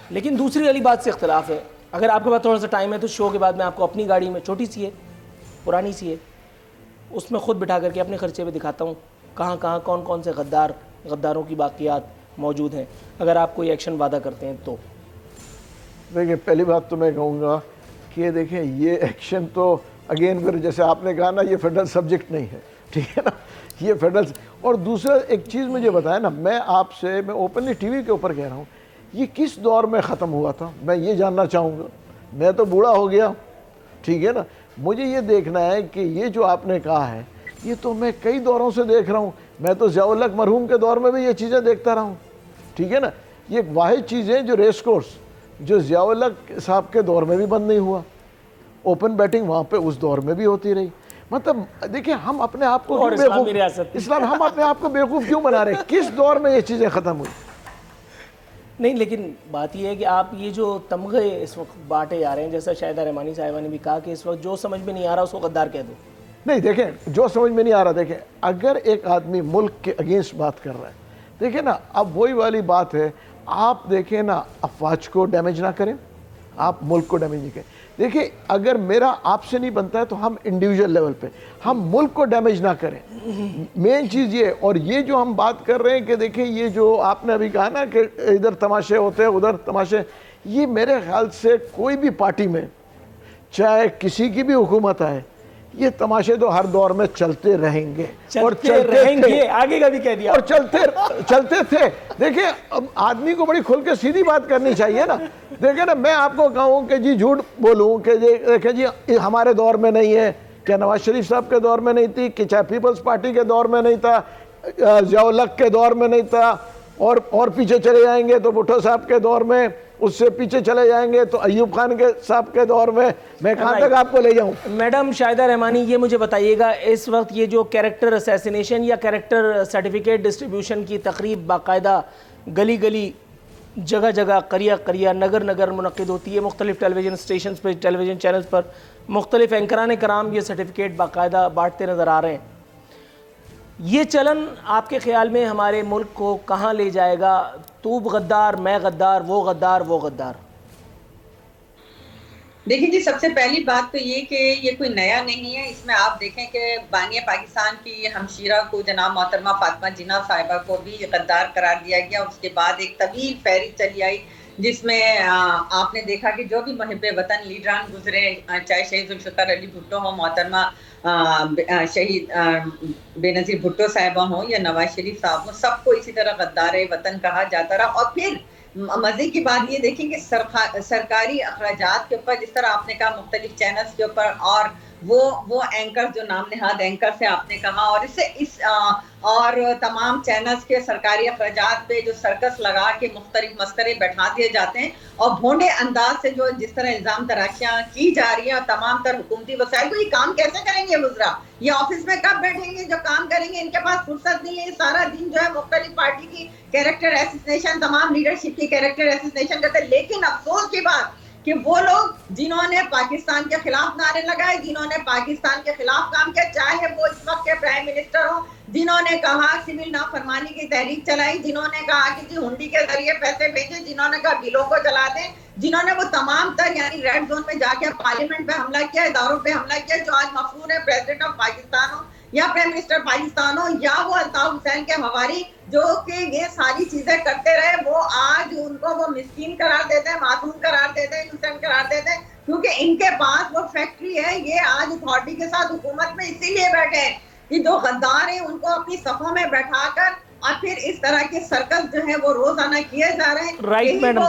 لیکن دوسری والی بات سے اختلاف ہے. اگر آپ کے پاس تھوڑا سا ٹائم ہے تو شو کے بعد میں آپ کو اپنی گاڑی میں, چھوٹی سی ہے پرانی سی ہے, اس میں خود بٹھا کر کے اپنے خرچے پہ دکھاتا ہوں کہاں کہاں کون کون سے غداروں کی باقیات موجود ہیں, اگر آپ کوئی ایکشن وعدہ کرتے ہیں تو. دیکھیں پہلی بات تو میں کہوں گا کہ دیکھیں یہ ایکشن تو اگین پھر جیسے آپ نے کہا نا یہ فیڈرل سبجیکٹ نہیں ہے, ٹھیک ہے نا, یہ فیڈرل. اور دوسرا ایک چیز مجھے بتائیں نا, میں آپ سے میں اوپنلی ٹی وی کے اوپر کہہ رہا ہوں, یہ کس دور میں ختم ہوا تھا میں یہ جاننا چاہوں گا. میں تو بوڑھا ہو گیا, ٹھیک ہے نا, مجھے یہ دیکھنا ہے کہ یہ جو آپ نے کہا ہے یہ تو میں کئی دوروں سے دیکھ رہا ہوں. میں تو ضیاء الحق مرحوم کے دور میں بھی یہ چیزیں دیکھتا رہا ہوں, ٹھیک ہے نا. یہ ایک واحد چیز ہے جو ریس کورس جو ضیاء الحق صاحب کے دور میں بھی بند نہیں ہوا, اوپن بیٹنگ وہاں پہ اس دور میں بھی ہوتی رہی. مطلب دیکھیں ہم اپنے آپ کو اسلام ہم اپنے آپ کو بیوقوف کیوں بنا رہے ہیں؟ کس دور میں یہ چیزیں ختم ہوئی؟ نہیں, لیکن بات یہ ہے کہ آپ یہ جو تمغے اس وقت بانٹے جا رہے ہیں, جیسا شاہدہ رحمانی صاحبہ نے بھی کہا کہ اس وقت جو سمجھ میں نہیں آ رہا اس کو غدار کہہ دو. نہیں دیکھیں, جو سمجھ میں نہیں آ رہا, دیکھیں اگر ایک آدمی ملک کے اگینسٹ بات کر رہا ہے, دیکھیں نا اب وہی والی بات ہے, آپ دیکھیں نا افواج کو ڈیمیج نہ کریں, آپ ملک کو ڈیمیج نہیں کریں. دیکھیں اگر میرا آپ سے نہیں بنتا ہے تو ہم انڈیویجول لیول پہ ہم ملک کو ڈیمیج نہ کریں, مین چیز یہ. اور یہ جو ہم بات کر رہے ہیں کہ دیکھیں یہ جو آپ نے ابھی کہا نا کہ ادھر تماشے ہوتے ہیں ادھر تماشے, یہ میرے خیال سے کوئی بھی پارٹی میں چاہے کسی کی بھی حکومت آئے یہ تماشے تو ہر دور میں چلتے رہیں گے اور چلتے رہیں گے, آگے کا بھی کہہ دیا, اور چلتے تھے. دیکھیں اب آدمی کو بڑی کھل کے سیدھی بات کرنی چاہیے نا. دیکھیں نا میں آپ کو کہوں کہ جی جھوٹ بولوں کہ دیکھیں جی ہمارے دور میں نہیں ہے, کیا نواز شریف صاحب کے دور میں نہیں تھی, کہ چاہے پیپلز پارٹی کے دور میں نہیں تھا, ضیاء الحق کے دور میں نہیں تھا, اور پیچھے چلے جائیں گے تو بھٹو صاحب کے دور میں, اس سے پیچھے چلے جائیں گے تو ایوب خان کے صاحب کے دور میں کہاں تک آپ کو لے جاؤں. میڈم شاہدہ رحمانی یہ مجھے بتائیے گا, اس وقت یہ جو کیریکٹر اسیسینیشن یا کیریکٹر سرٹیفکیٹ ڈسٹریبیوشن کی تقریب باقاعدہ گلی گلی جگہ جگہ قریہ قریہ نگر نگر منعقد ہوتی ہے, مختلف ٹیلی ویژن اسٹیشنز پہ ٹیلی ویژن چینلز پر مختلف اینکران کرام یہ سرٹیفکیٹ باقاعدہ بانٹتے نظر آ رہے ہیں, یہ چلن آپ کے خیال میں ہمارے ملک کو کہاں لے جائے گا؟ تو غدار, میں غدار, وہ غدار, وہ غدار. دیکھیں جی سب سے پہلی بات تو یہ کہ یہ کوئی نیا نہیں ہے. اس میں آپ دیکھیں کہ بانیہ پاکستان کی ہمشیرہ کو جناب محترمہ فاطمہ جناح صاحبہ کو بھی غدار قرار دیا گیا. اس کے بعد ایک طویل فہرست چلی آئی جس میں آپ نے دیکھا کہ جو بھی محب وطن لیڈران گزرے, چاہے شہید ذوالفقار علی بھٹو ہوں, محترمہ شہید بے نظیر بھٹو صاحبہ ہوں یا نواز شریف صاحب ہوں, سب کو اسی طرح غدار وطن کہا جاتا رہا. اور پھر مزے کی بات یہ دیکھیں کہ سرکاری اخراجات کے اوپر جس طرح آپ نے کہا مختلف چینلز کے اوپر, اور وہ اینکر جو نام نہاد اینکر سے آپ نے کہا, اور اس سے اور تمام چینلز کے سرکاری اخراجات پہ جو سرکس لگا کے مختلف مسخرے بیٹھا دیے جاتے ہیں, اور بھونڈے انداز سے جو جس طرح الزام تراشیاں کی جا رہی ہیں, اور تمام تر حکومتی وسائل کو یہ کام کیسے کریں گے وزراء؟ یہ آفس میں کب بیٹھیں گے جو کام کریں گے؟ ان کے پاس فرصت نہیں ہے, سارا دن جو ہے مختلف پارٹی کی کیریکٹر ایسوسیشن, تمام لیڈرشپ کی کیریکٹر ایسوسیشن کرتے ہیں. لیکن افسوس کی بات کہ وہ لوگ جنہوں نے پاکستان کے خلاف نعرے لگائے, جنہوں نے پاکستان کے خلاف کام کیا, چاہے وہ اس وقت کے پرائم منسٹر ہوں, جنہوں نے کہا سول نافرمانی کی تحریک چلائی, جنہوں نے کہا کہ جی ہنڈی کے ذریعے پیسے بھیجیں, جنہوں نے کہا بلوں کو چلا دیں, جنہوں نے وہ تمام تر یعنی ریڈ زون میں جا کے پارلیمنٹ پہ حملہ کیا, اداروں پہ حملہ کیا, جو آج مفرور ہے پریزیڈنٹ آف پاکستان ہو یا پرائم منسٹر پاکستان ہو یا وہ الطاف حسین کے ہواری, جو کہ یہ ساری چیزیں کرتے رہے, وہ آج ان کو وہ مسکین قرار دیتے ہیں, معصوم قرار دیتے ہیں, انسان قرار دیتے ہیں. کیونکہ ان کے پاس وہ فیکٹری ہے. یہ آج اتھارٹی کے ساتھ حکومت میں اسی لیے بیٹھے ہیں کہ جو غدار ہیں ان کو اپنی صفوں میں بیٹھا کر اور پھر اس طرح کے سرکل جو ہے وہ روزانہ کیے جا رہے ہیں. رائٹ میڈم,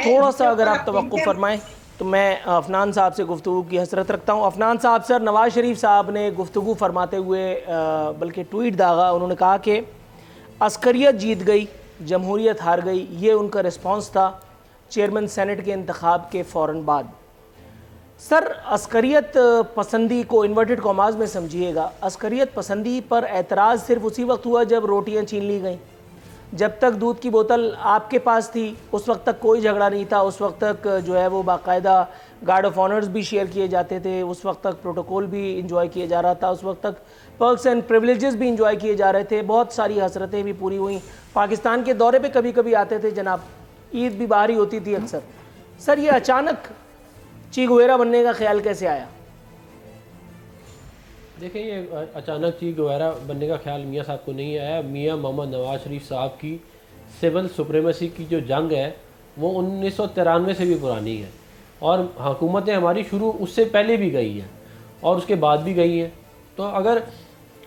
تھوڑا سا اگر آپ توقف فرمائیں تو میں عفنان صاحب سے گفتگو کی حسرت رکھتا ہوں. عفنان صاحب, سر نواز شریف صاحب نے گفتگو فرماتے ہوئے بلکہ ٹویٹ داغا, انہوں نے کہا کہ عسکریت جیت گئی, جمہوریت ہار گئی. یہ ان کا رسپانس تھا چیئرمین سینٹ کے انتخاب کے فوراً بعد. سر عسکریت پسندی کو انورٹڈ کاماز میں سمجھیے گا, عسکریت پسندی پر اعتراض صرف اسی وقت ہوا جب روٹیاں چھین لی گئیں. جب تک دودھ کی بوتل آپ کے پاس تھی اس وقت تک کوئی جھگڑا نہیں تھا, اس وقت تک جو ہے وہ باقاعدہ گارڈ آف آنرز بھی شیئر کیے جاتے تھے, اس وقت تک پروٹوکول بھی انجوائے کیے جا رہا تھا, اس وقت تک پرکس اینڈ پریولیجز بھی انجوائے کیے جا رہے تھے, بہت ساری حسرتیں بھی پوری ہوئیں. پاکستان کے دورے پہ کبھی کبھی آتے تھے جناب, عید بھی باہر ہی ہوتی تھی اکثر. سر یہ اچانک چی گویرا بننے کا خیال کیسے آیا؟ دیکھیں یہ اچانک چیف گویرا بننے کا خیال میاں صاحب کو نہیں آیا. میاں محمد نواز شریف صاحب کی سول سپریمیسی کی جو جنگ ہے وہ 1993 سے بھی پرانی ہے, اور حکومتیں ہماری شروع اس سے پہلے بھی گئی ہیں اور اس کے بعد بھی گئی ہیں. تو اگر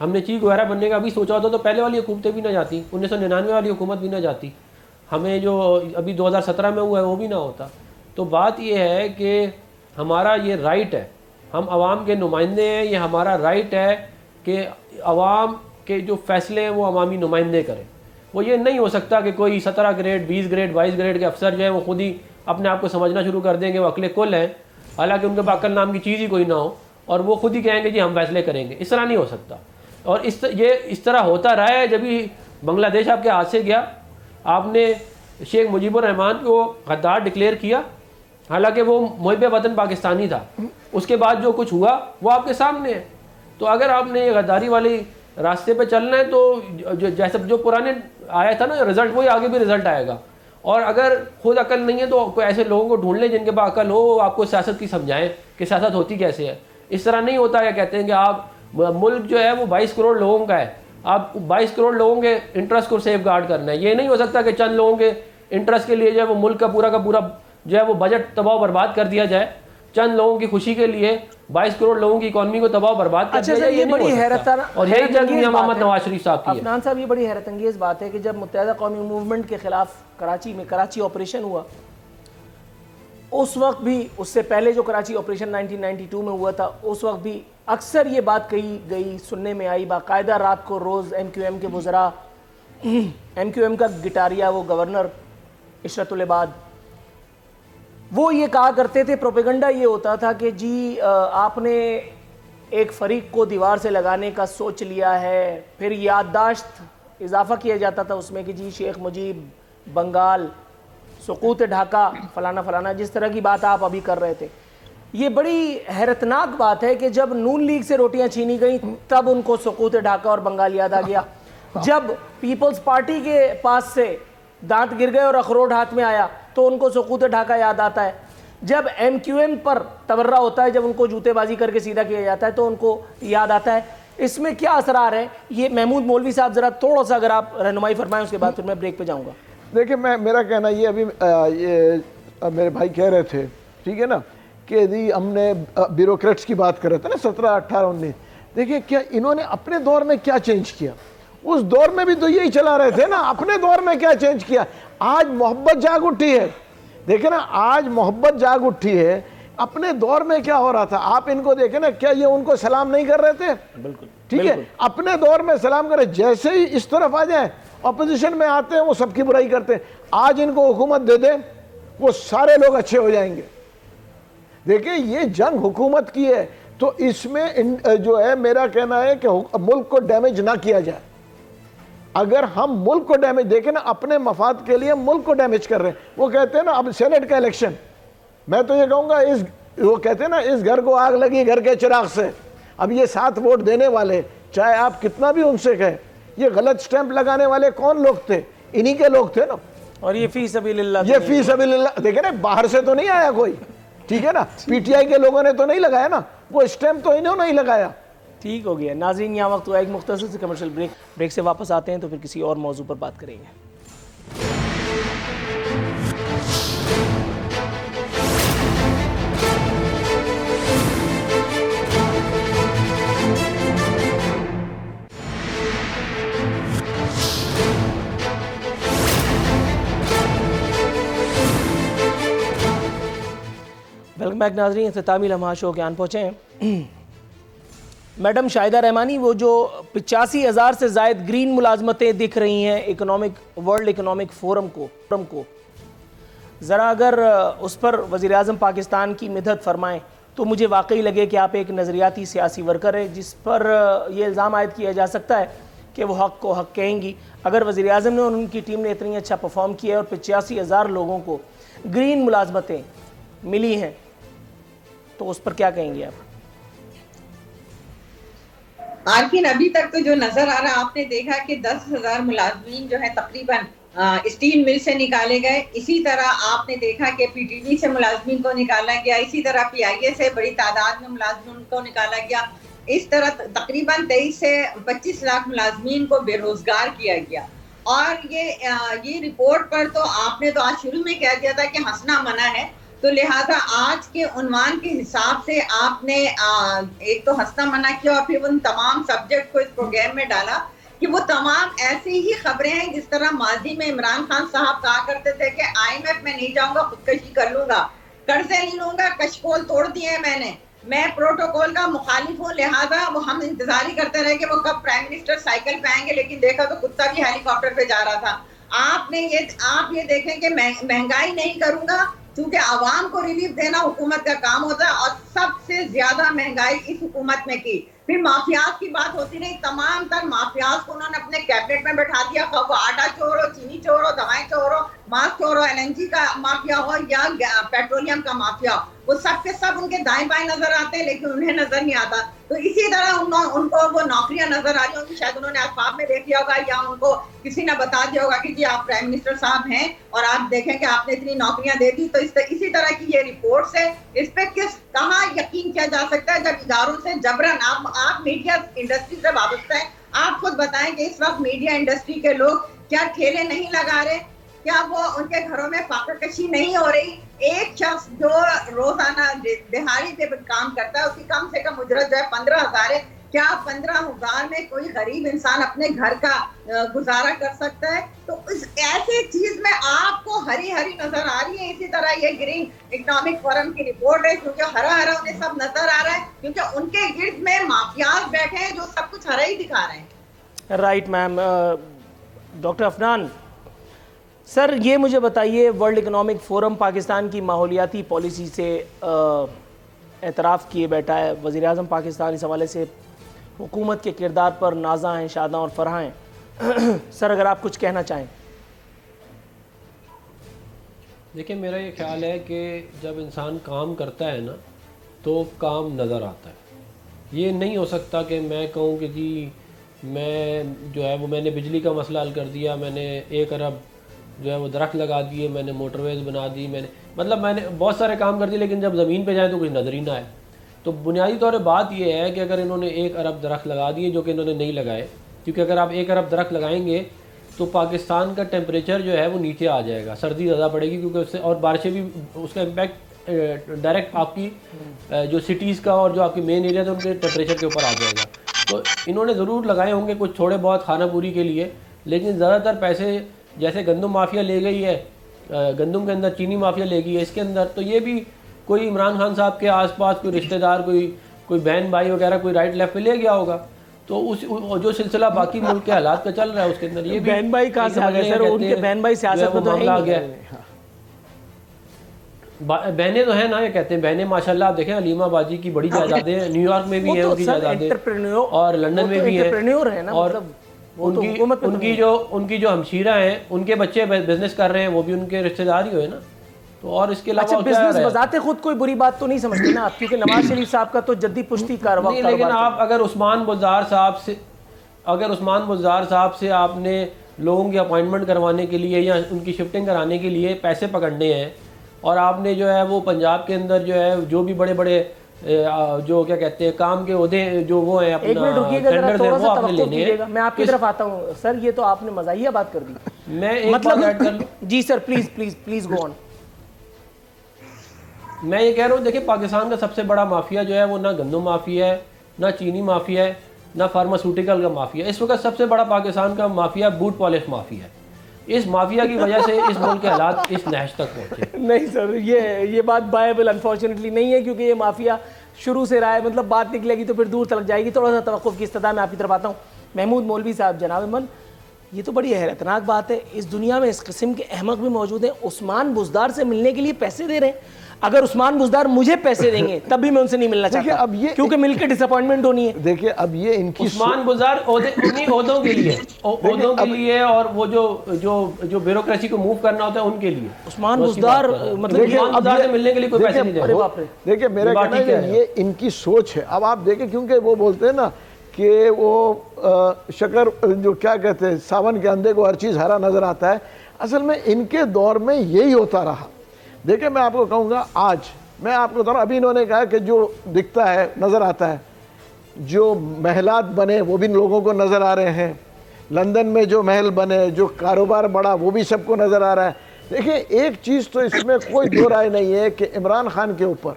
ہم نے چیف گویرا بننے کا بھی سوچا ہوتا تو پہلے والی حکومتیں بھی نہ جاتی, 1999 والی حکومت بھی نہ جاتی, ہمیں جو ابھی 2017 میں ہوا ہے وہ بھی نہ ہوتا. تو بات یہ ہے کہ ہمارا یہ رائٹ ہے, ہم عوام کے نمائندے ہیں, یہ ہمارا رائٹ ہے کہ عوام کے جو فیصلے ہیں وہ عوامی نمائندے کریں. وہ یہ نہیں ہو سکتا کہ کوئی 17 گریڈ 20 گریڈ 22 گریڈ کے افسر جو ہیں وہ خود ہی اپنے آپ کو سمجھنا شروع کر دیں گے وہ عقل کل ہیں, حالانکہ ان کے پاس عقل نام کی چیز ہی کوئی نہ ہو, اور وہ خود ہی کہیں گے جی ہم فیصلے کریں گے. اس طرح نہیں ہو سکتا. اور یہ اس طرح ہوتا رہا ہے. جبھی بنگلہ دیش آپ کے ہاتھ سے گیا, آپ نے شیخ مجیب الرحمان کو غدار ڈکلیئر کیا, حالانکہ وہ محب وطن پاکستانی تھا. اس کے بعد جو کچھ ہوا وہ آپ کے سامنے ہے. تو اگر آپ نے یہ غداری والی راستے پہ چلنا ہے تو جیسے جو پرانے آیا تھا نا رزلٹ, وہی آگے بھی رزلٹ آئے گا. اور اگر خود عقل نہیں ہے تو کوئی ایسے لوگوں کو ڈھونڈ لیں جن کے پاس عقل ہو, آپ کو سیاست کی سمجھائیں کہ سیاست ہوتی کیسے ہے. اس طرح نہیں ہوتا ہے. کہتے ہیں کہ آپ ملک جو ہے وہ 22 کروڑ لوگوں کا ہے, آپ 22 کروڑ لوگوں کے انٹرسٹ کو سیف گارڈ کرنا ہے. یہ نہیں ہو سکتا کہ چند لوگوں کے انٹرسٹ کے لیے جو ہے وہ ملک کا پورا جو ہے وہ بجٹ تباہ و برباد کر دیا جائے, چند لوگوں کی خوشی کے لیے 22 کروڑ لوگوں کی اکانومی کو تباہ و برباد کر دیا جائے. یہ بڑی حیرت, اور یہی جنگ میاں محمد نواز شریف صاحب کی ہے. عفنان صاحب یہ بڑی حیرت انگیز بات ہے کہ جب متحدہ قومی موومنٹ کے خلاف کراچی آپریشن ہوا, اس وقت بھی, اس سے پہلے جو کراچی آپریشن 1992 میں ہوا تھا, اس وقت بھی اکثر یہ بات کہی گئی, سننے میں آئی, باقاعدہ رات کو روز MQM کے وزراء, MQM کا گٹاریا وہ گورنر عشرت العباد, وہ یہ کہا کرتے تھے, پروپیگنڈا یہ ہوتا تھا کہ جی آپ نے ایک فریق کو دیوار سے لگانے کا سوچ لیا ہے. پھر یادداشت اضافہ کیا جاتا تھا اس میں کہ جی شیخ مجیب, بنگال, سقوط ڈھاکہ, فلانا فلانا, جس طرح کی بات آپ ابھی کر رہے تھے. یہ بڑی حیرتناک بات ہے کہ جب نون لیگ سے روٹیاں چھینی گئیں تب ان کو سقوط ڈھاکہ اور بنگال یاد آ گیا. جب پیپلز پارٹی کے پاس سے دانت گر گئے اور اخروٹ ہاتھ میں آیا تو ان کو سقوط ڈھاکہ یاد آتا ہے. جب MQM پر تبرہ ہوتا ہے, جب ان کو جوتے بازی کر کے سیدھا کیا جاتا ہے تو ان کو یاد آتا ہے. اس میں کیا اثرار ہے؟ یہ محمود مولوی صاحب ذرا تھوڑا سا اگر آپ رہنمائی فرمائیں, اس کے بعد پھر میں بریک پہ جاؤں گا. دیکھیں میرا کہنا یہ ابھی یہ میرے بھائی کہہ رہے تھے, ٹھیک ہے نا, کہ ہم نے بیوروکریٹس کی بات کر رہے تھے نا 17, 18, 19. دیکھیں کیا انہوں نے اپنے دور میں کیا چینج کیا, اس دور میں بھی تو یہی چلا رہے تھے نا. اپنے دور میں کیا چینج کیا؟ آج محبت جاگ اٹھی ہے. دیکھیں نا, آج محبت جاگ اٹھی ہے. اپنے دور میں کیا ہو رہا تھا آپ ان کو دیکھیں نا, کیا یہ ان کو سلام نہیں کر رہے تھے؟ بالکل ٹھیک ہے, اپنے دور میں سلام کرے. جیسے ہی اس طرف آ جائیں اپوزیشن میں آتے ہیں وہ سب کی برائی کرتے ہیں. آج ان کو حکومت دے دیں وہ سارے لوگ اچھے ہو جائیں گے. دیکھیں یہ جنگ حکومت کی ہے, تو اس میں جو ہے میرا کہنا ہے کہ ملک کو ڈیمیج نہ کیا جائے. اگر ہم ملک کو ڈیمیج, دیکھیں نا اپنے مفاد کے لیے ملک کو ڈیمیج کر رہے ہیں. وہ کہتے ہیں نا اب سینٹ کا الیکشن, میں تو یہ کہوں گا وہ کہتے ہیں نا اس گھر کو آگ لگی گھر کے چراغ سے. اب یہ 7 ووٹ دینے والے, چاہے آپ کتنا بھی ان سے کہیں, یہ غلط سٹیمپ لگانے والے کون لوگ تھے؟ انہی کے لوگ تھے نا. اور یہ فی سبیل اللہ, دیکھیں نا باہر سے تو نہیں آیا کوئی, ٹھیک ہے نا, PTI کے لوگوں نے تو نہیں لگایا نا, وہ سٹیمپ تو انہوں نے ہی لگایا. ٹھیک ہو گیا. ناظرین یہاں وقت ہوا ایک مختصر سے کمرشل بریک سے واپس آتے ہیں تو پھر کسی اور موضوع پر بات کریں گے. ویلکم بیک ناظرین، اختتامی لمحہ شو کے آن پہنچے ہیں۔ میڈم شاہدہ رحمانی، وہ جو 85,000 سے زائد گرین ملازمتیں دکھ رہی ہیں ورلڈ اکنامک فورم کو، ذرا اگر اس پر وزیر اعظم پاکستان کی مدحت فرمائیں تو مجھے واقعی لگے کہ آپ ایک نظریاتی سیاسی ورکر ہیں جس پر یہ الزام عائد کیا جا سکتا ہے کہ وہ حق کو حق کہیں گی۔ اگر وزیر اعظم نے اور ان کی ٹیم نے اتنی اچھا پرفارم کیا ہے اور 85,000 لوگوں کو گرین ملازمتیں ملی ہیں تو اس پر کیا کہیں گے آپ؟ عارفین، ابھی تک تو جو نظر آ رہا، آپ نے دیکھا کہ 10,000 ملازمین جو ہے تقریباً اسٹیل مل سے نکالے گئے، اسی طرح آپ نے دیکھا کہ پی ٹی ڈی سے ملازمین کو نکالا گیا، اسی طرح پی آئی اے سے بڑی تعداد میں ملازمین کو نکالا گیا، اس طرح تقریباً 23 سے 25 لاکھ ملازمین کو بے روزگار کیا گیا۔ اور یہ رپورٹ پر تو آپ نے تو آج شروع میں کہہ دیا تھا کہ ہنسنا منع ہے، تو لہٰذا آج کے عنوان کے حساب سے آپ نے ایک تو ہنسنا منع کیا اور پھر ان تمام سبجیکٹ کو اس پروگرام میں ڈالا کہ وہ تمام ایسی ہی خبریں ہیں جس طرح ماضی میں عمران خان صاحب کہا کرتے تھے کہ IMF میں نہیں جاؤں گا، خودکشی کر لوں گا، قرضے نہیں لوں گا، کشکول توڑ دیے ہیں میں پروٹوکول کا مخالف ہوں، لہٰذا وہ ہم انتظار ہی کرتے رہے کہ وہ کب پرائم منسٹر سائیکل پہ آئیں گے، لیکن دیکھا تو کتا بھی ہیلی کاپٹر پہ جا رہا تھا۔ آپ یہ دیکھیں کہ مہنگائی نہیں کروں گا، چونکہ عوام کو ریلیف دینا حکومت کا کام ہوتا ہے، اور سب سے زیادہ مہنگائی اس حکومت نے کی۔ پھر مافیات کی بات ہوتی رہی، تمام تر مافیات کو انہوں نے اپنے کیبنٹ میں بٹھا دیا، وہ آٹا چور ہو، چینی چور ہو، دوائیں چور ہو، ماسک چور ہو، LNG کا مافیا ہو یا پیٹرولیم کا مافیا ہو، وہ سب کے سب ان کے دائیں بائیں نظر آتے ہیں لیکن انہیں نظر نہیں آتا۔ تو اسی طرح ان کو وہ نوکریاں نظر آ رہی ہوں گی، شاید انہوں نے خواب میں دیکھ لیا ہوگا یا ان کو کسی نے بتا دیا ہوگا کہ جی آپ پرائم منسٹر صاحب ہیں اور آپ دیکھیں کہ آپ نے اتنی نوکریاں دے دی۔ تو اسی طرح کی یہ رپورٹس ہے، اس پہ کہاں یقین کیا جا سکتا ہے جب اداروں سے جبراً آپ میڈیا انڈسٹری سے وابستہ ہیں، آپ خود بتائیں کہ اس وقت میڈیا انڈسٹری کے لوگ کیا ٹھیلے نہیں لگا رہے، کیا وہ ان کے گھروں میں فاقہ کشی نہیں ہو رہی؟ ایک شخص جو روزانہ دہاڑی پہ کام کرتا ہے اس کی کم سے کم اجرت جو ہے 15,000 ہے، کیا 15,000 میں کوئی غریب انسان اپنے گھر کا گزارا کر سکتا ہے؟ تو اس ایسی چیز میں آپ کو ہری ہری نظر آ رہی ہے۔ اسی طرح یہ گرین اکنامک فورم کی رپورٹ ہے، کیونکہ ہرا ہرا انہیں سب نظر آ رہا ہے، کیونکہ ان کے گرد میں مافیاز بیٹھے ہیں جو سب کچھ ہرا ہی دکھا رہے ہیں۔ Right ma'am. ڈاکٹر افنان سر، یہ مجھے بتائیے، ورلڈ اکنامک فورم پاکستان کی ماحولیاتی پالیسی سے اعتراف کیے بیٹھا ہے، وزیر اعظم پاکستان اس حوالے سے حکومت کے کردار پر نازاں ہیں، شاداں اور فرحاں ہیں۔ سر اگر آپ کچھ کہنا چاہیں۔ دیکھیں، میرا یہ خیال ہے کہ جب انسان کام کرتا ہے نا تو کام نظر آتا ہے۔ یہ نہیں ہو سکتا کہ میں کہوں کہ جی میں جو ہے وہ میں نے بجلی کا مسئلہ حل کر دیا، میں نے 1 ارب جو ہے وہ درخت لگا دیے، میں نے موٹر ویز بنا دی، میں نے بہت سارے کام کر دیے، لیکن جب زمین پہ جائیں تو کچھ نظر ہی نہ آئے۔ تو بنیادی طور پہ بات یہ ہے کہ اگر انہوں نے 1 ارب درخت لگا دیے، جو کہ انہوں نے نہیں لگائے، کیونکہ اگر آپ 1 ارب درخت لگائیں گے تو پاکستان کا ٹیمپریچر جو ہے وہ نیچے آ جائے گا، سردی زیادہ پڑے گی، کیونکہ اس سے اور بارشیں بھی، اس کا امپیکٹ ڈائریکٹ آپ کی جو سٹیز کا اور جو آپ کی مین ایریا تھے ان کے ٹیمپریچر کے اوپر آ جائے گا۔ تو انہوں نے ضرور لگائے ہوں گے کچھ تھوڑے بہت خانہ پوری کے لیے، لیکن زیادہ تر پیسے جیسے گندم مافیا لے گئی ہے، گندم کے اندر چینی مافیا لے گئی ہے اس کے اندر، تو یہ بھی کوئی عمران خان صاحب کے آس پاس کوئی رشتہ دار، کوئی بہن بھائی وغیرہ کوئی رائٹ لیفٹ پہ لے گیا ہوگا۔ تو جو سلسلہ باقی ملک کے حالات کا چل رہا ہے اس کے اندر یہ بھی بہن بھائی کہاں سے آ گئے سر؟ ان کے بہن بھائی سیاست میں تو معاملہ آ گیا۔ بہنیں تو ہیں نا، یہ کہتے ہیں بہنیں ماشاءاللہ آپ دیکھیں علیمہ باجی کی بڑی جائیدادیں ہیں، نیو یارک میں بھی ہیں ان کی جائیدادیں، اور لندن میں بھی ہیں، اور ان کی جو ہمشیرہ ہیں ان کے بچے بزنس کر رہے ہیں، وہ بھی ان کے رشتہ دار ہی ہوئے نا۔ تو اور اس کے علاوہ بزنس بذات خود کوئی بری بات تو نہیں سمجھتے نا آپ، کیونکہ نواز شریف صاحب کا تو جدی پشتی کارواں، لیکن آپ اگر عثمان بزدار صاحب سے آپ نے لوگوں کی اپوائنٹمنٹ کروانے کے لیے یا ان کی شفٹنگ کرانے کے لیے پیسے پکڑنے ہیں، اور آپ نے جو ہے وہ پنجاب کے اندر جو ہے جو بھی بڑے بڑے جو کیا کہتے ہیں کام کے عہدے جو وہ ہیں اپنا ٹینڈرز ہیں وہ آپ نے لینے ہیں۔ میں آپ کی طرف آتا ہوں سر، یہ تو آپ نے مزاحیہ بات کر دی۔ میں ایک بات ایڈ کر لوں، جی سر پلیز گو آن۔ میں یہ کہہ رہا ہوں، دیکھیں پاکستان کا سب سے بڑا مافیا جو ہے وہ نہ گندم مافیا ہے، نہ چینی مافیا ہے، نہ فارماسیوٹیکل کا مافیا ہے۔ اس وقت سب سے بڑا پاکستان کا مافیا بوٹ پالش مافیا ہے۔ اس مافیا کی وجہ سے اس ملک کے حالات اس نہج تک پہنچے. نہیں سر یہ بات بائبل انفارچونیٹلی نہیں ہے, کیونکہ یہ مافیا شروع سے رہا ہے, مطلب بات نکلے گی تو پھر دور تلک جائے گی. تھوڑا سا توقف کی استدعا میں آپ کی طرف آتا ہوں. محمود مولوی صاحب, جناب من, یہ تو بڑی حیرتناک بات ہے, اس دنیا میں اس قسم کے احمق بھی موجود ہیں. عثمان بزدار سے ملنے کے لیے پیسے دے رہے ہیں. اگر عثمان بزدار مجھے پیسے دیں گے تب بھی میں ان سے نہیں ملنا چاہتا, اب یہ کیونکہ مل کے ڈس اپوائنٹمنٹ ہونی ہے. دیکھیے اب یہ ان کی عثمان بزدار انہیں عہدوں کے لیے اور وہ جو بیوروکریسی کو موو کرنا ہوتا ہے ان کے لیے. عثمان بزدار مطلب عثمان بزدار سے ملنے کے لیے کوئی پیسے نہیں دے رہا. دیکھیے میرا کہنا ہے کہ یہ ان کی سوچ ہے. اب آپ دیکھیں, کیونکہ وہ بولتے ہیں نا کہ وہ شکر جو کیا کہتے ہیں, ساون کے اندھے کو ہر چیز ہرا نظر آتا ہے. اصل میں ان کے دور میں یہی ہوتا رہا. دیکھیں میں آپ کو کہوں گا, آج میں آپ کو بتا رہا ہوں, ابھی انہوں نے کہا کہ جو دکھتا ہے نظر آتا ہے, جو محلات بنے وہ بھی لوگوں کو نظر آ رہے ہیں, لندن میں جو محل بنے, جو کاروبار بڑھا وہ بھی سب کو نظر آ رہا ہے. دیکھیں ایک چیز تو اس میں کوئی دو رائے نہیں ہے کہ عمران خان کے اوپر,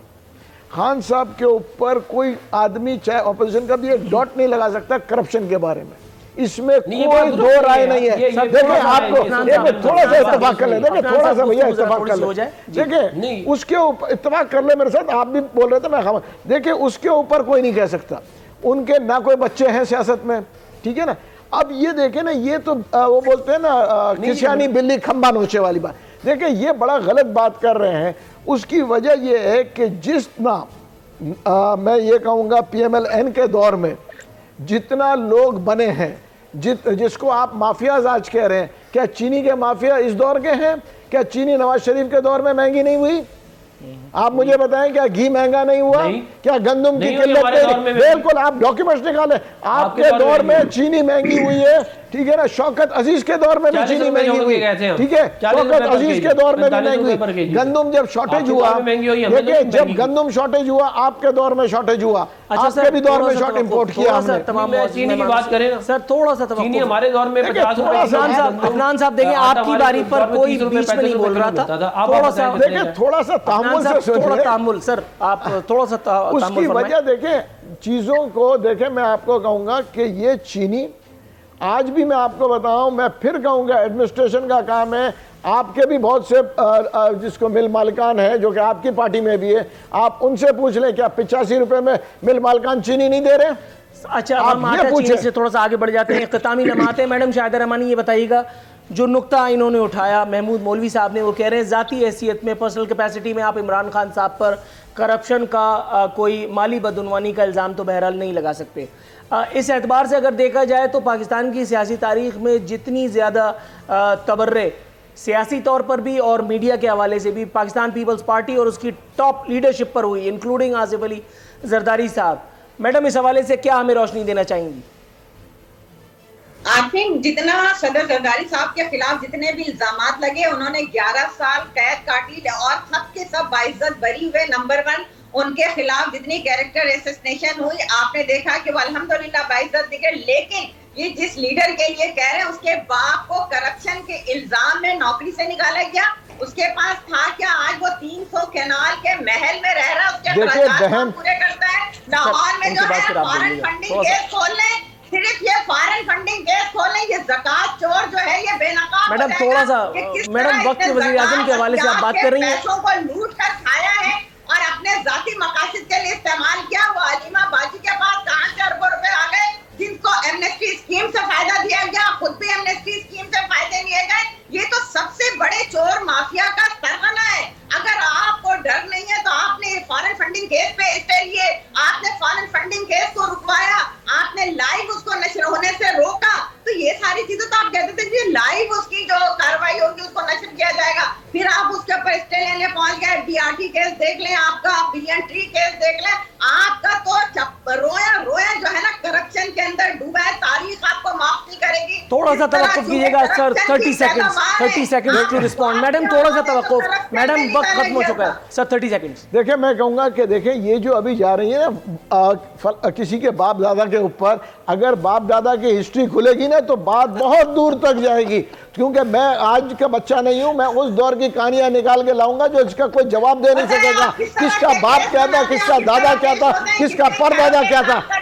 خان صاحب کے اوپر کوئی آدمی چاہے اپوزیشن کا بھی ایک ڈاٹ نہیں لگا سکتا کرپشن کے بارے میں. اس میں کوئی دو رائے نہیں ہے. دیکھیں آپ کو تھوڑا سا اتفاق کر لیں, دیکھیں تھوڑا سا بھیا اتفاق کر لیں, دیکھیں اس کے اوپر اتفاق کر لیں میرے ساتھ. آپ بھی بول رہے تھے میں خبر, دیکھیں اس کے اوپر کوئی نہیں کہہ سکتا. ان کے نہ کوئی بچے ہیں سیاست میں, ٹھیک ہے نا. اب یہ دیکھیں نا, یہ تو وہ بولتے ہیں نا کسیانی بلی کھمبا نوچے والی بات. دیکھیں یہ بڑا غلط بات کر رہے ہیں. اس کی وجہ یہ ہے کہ جتنا میں یہ کہوں گا پی ایم ایل این کے دور میں جتنا لوگ بنے ہیں, جس کو آپ مافیاز آج کہہ رہے ہیں, کیا چینی کے مافیا اس دور کے ہیں؟ کیا چینی نواز شریف کے دور میں مہنگی نہیں ہوئی؟ آپ مجھے بتائیں کیا گھی مہنگا نہیں ہوا؟ کیا گندم کی قلت نہیں؟ بالکل, آپ ڈاکیومنٹس نکالیں. آپ کے دور میں چینی مہنگی ہوئی ہے, ٹھیک ہے نا. شوکت عزیز کے دور میں بھی چینی مہنگی ہوئی, ٹھیک ہے. شوکت عزیز کے دور میں بھی مہنگی ہوئی. گندم جب شارٹیج ہوا, دیکھیں جب گندم شارٹیج ہوا آپ کے دور میں شارٹیج ہوا, آپ کے بھی دور میں شارٹ امپورٹ کیا ہم نے. چینی کی بات کریں سر, تھوڑا سا چینی ہمارے دور میں 50 روپے. عفنان صاحب دیکھیں, آپ کی باری پر کوئی بیچ میں نہیں بول رہا تھا. تھوڑا سا دیکھیں, تھوڑا سا تحمل سے سوچیں سر, آپ تھوڑا سا اس کی وجہ دیکھیں چیزوں کو. دیکھیں میں آپ کو کہوں گا کہ یہ چینی آج بھی میں آپ کو بتاؤں, میں پھر کہوں گا ایڈمنسٹریشن کا کام ہے. آپ کے بھی بہت سے جس کو مل مالکان ہیں جو کہ آپ کی پارٹی میں بھی ہے, آپ ان سے پوچھ لیں کیا 85 روپے میں مل مالکان چینی نہیں دے رہے ہیں؟ اچھا, ہم آٹا چینی سے تھوڑا سا آگے بڑھ جاتے ہیں, اختتامی لمحات ہیں. میڈم شاہدہ رحمانی, یہ بتائیے گا جو نقطہ انہوں نے اٹھایا محمود مولوی صاحب نے, وہ کہہ رہے ہیں ذاتی حیثیت میں, پرسنل کیپیسٹی میں آپ عمران خان صاحب پر کرپشن کا کوئی مالی بدعنوانی کا الزام تو بہرحال نہیں لگا سکتے. اس اعتبار سے اگر دیکھا جائے تو پاکستان کی سیاسی تاریخ میں جتنی زیادہ تبرے سیاسی طور پر بھی اور میڈیا کے حوالے سے بھی پاکستان پیپلز پارٹی اور اس کی ٹاپ لیڈرشپ پر ہوئی, انکلوڈنگ آصف علی زرداری صاحب, میڈم اس حوالے سے کیا ہمیں روشنی دینا چاہیں گی؟ آئی تھنک جتنا صدر زرداری صاحب کے خلاف جتنے بھی الزامات لگے, انہوں نے 11 سال قید کاٹی اور سب کے سب باعزت بری ہوئے. نمبر 1, ان کے خلاف جتنی کیریکٹر اسیسنیشن ہوئی آپ نے دیکھا کہ وہ الحمدللہ باعزت دکھے. لیکن یہ جس لیڈر کے لیے کہہ رہے ہیں, اس کے باپ کو کرپشن کے الزام میں نوکری سے نکالا گیا. اس کے پاس تھا کیا؟ آج وہ 300 کینال کے محل میں رہ رہا, اس کے اخراجات پورے کرتا ہے. لاہور میں جو ہے فارن فنڈنگ کیس کھول لیں, صرف یہ فارن فنڈنگ کیس کھولیں. یہ زکوٰۃ چور جو ہے یہ بے نقاب. میڈم تھوڑا سا, میڈم وقت وزیر اعظم کے حوالے سے آپ بات کر رہی ہیں, پیسوں کو لوٹ کر کھایا ہے اور اپنے ذاتی مقاصد کے لیے استعمال کیا. وہ علیمہ باجی کے پاس کہاں سے اربوں روپے آ گئے جن کو ایمنسٹی اسکیم سے فائدہ دیا گیا, خود بھی ایمنسٹی اسکیم سے فائدے لیے گئے. یہ تو سب سے بڑے چور مافیا کا سرغنہ ہے. اگر آپ کو ڈر نہیں ہے تو آپ نے فارن فنڈنگ کیس پہ اسٹے لیے, آپ نے فارن فنڈنگ کیس کو رکوایا, آپ نے لائیو اس کو نشر ہونے سے روکا. تو یہ ساری چیزیں تو آپ کہتے تھے کہ لائیو اس کی جو کاروائی ہوگی اس کو نشر کیا جائے گا. پھر آپ اس کے اوپر اسٹے لینے پہنچ گئے. ڈی آر ٹی کیس دیکھ لیں, آپ کا بلین ٹری کیس دیکھ لیں. آپ کا تو رویا جو ہے نا کرپشن کے اندر ڈوبا ہے. تاریخ آپ کو معاف نہیں کرے گی. تھوڑا سا توقف کیجیے گا سر, 30 سیکنڈ ٹو ریسپونڈ. میڈم تھوڑا سا توقف, میڈم وقت ختم ہو چکا ہے سر, 30 سیکنڈ. دیکھیں میں کہوں گا کہ دیکھیں یہ جو ابھی جا رہی ہے نا کسی کے باپ دادا کے اوپر, اگر باپ دادا کی ہسٹری کھلے گی نا تو بات بہت دور تک جائے گی. کیونکہ میں آج کا بچہ نہیں ہوں, میں اس دور کی کہانیاں نکال کے لاؤں گا جو اس کا کوئی جواب دے نہیں سکے گا. کس کا باپ کیا تھا, کس کا دادا کیا تھا, کس کا پردادا کیا تھا.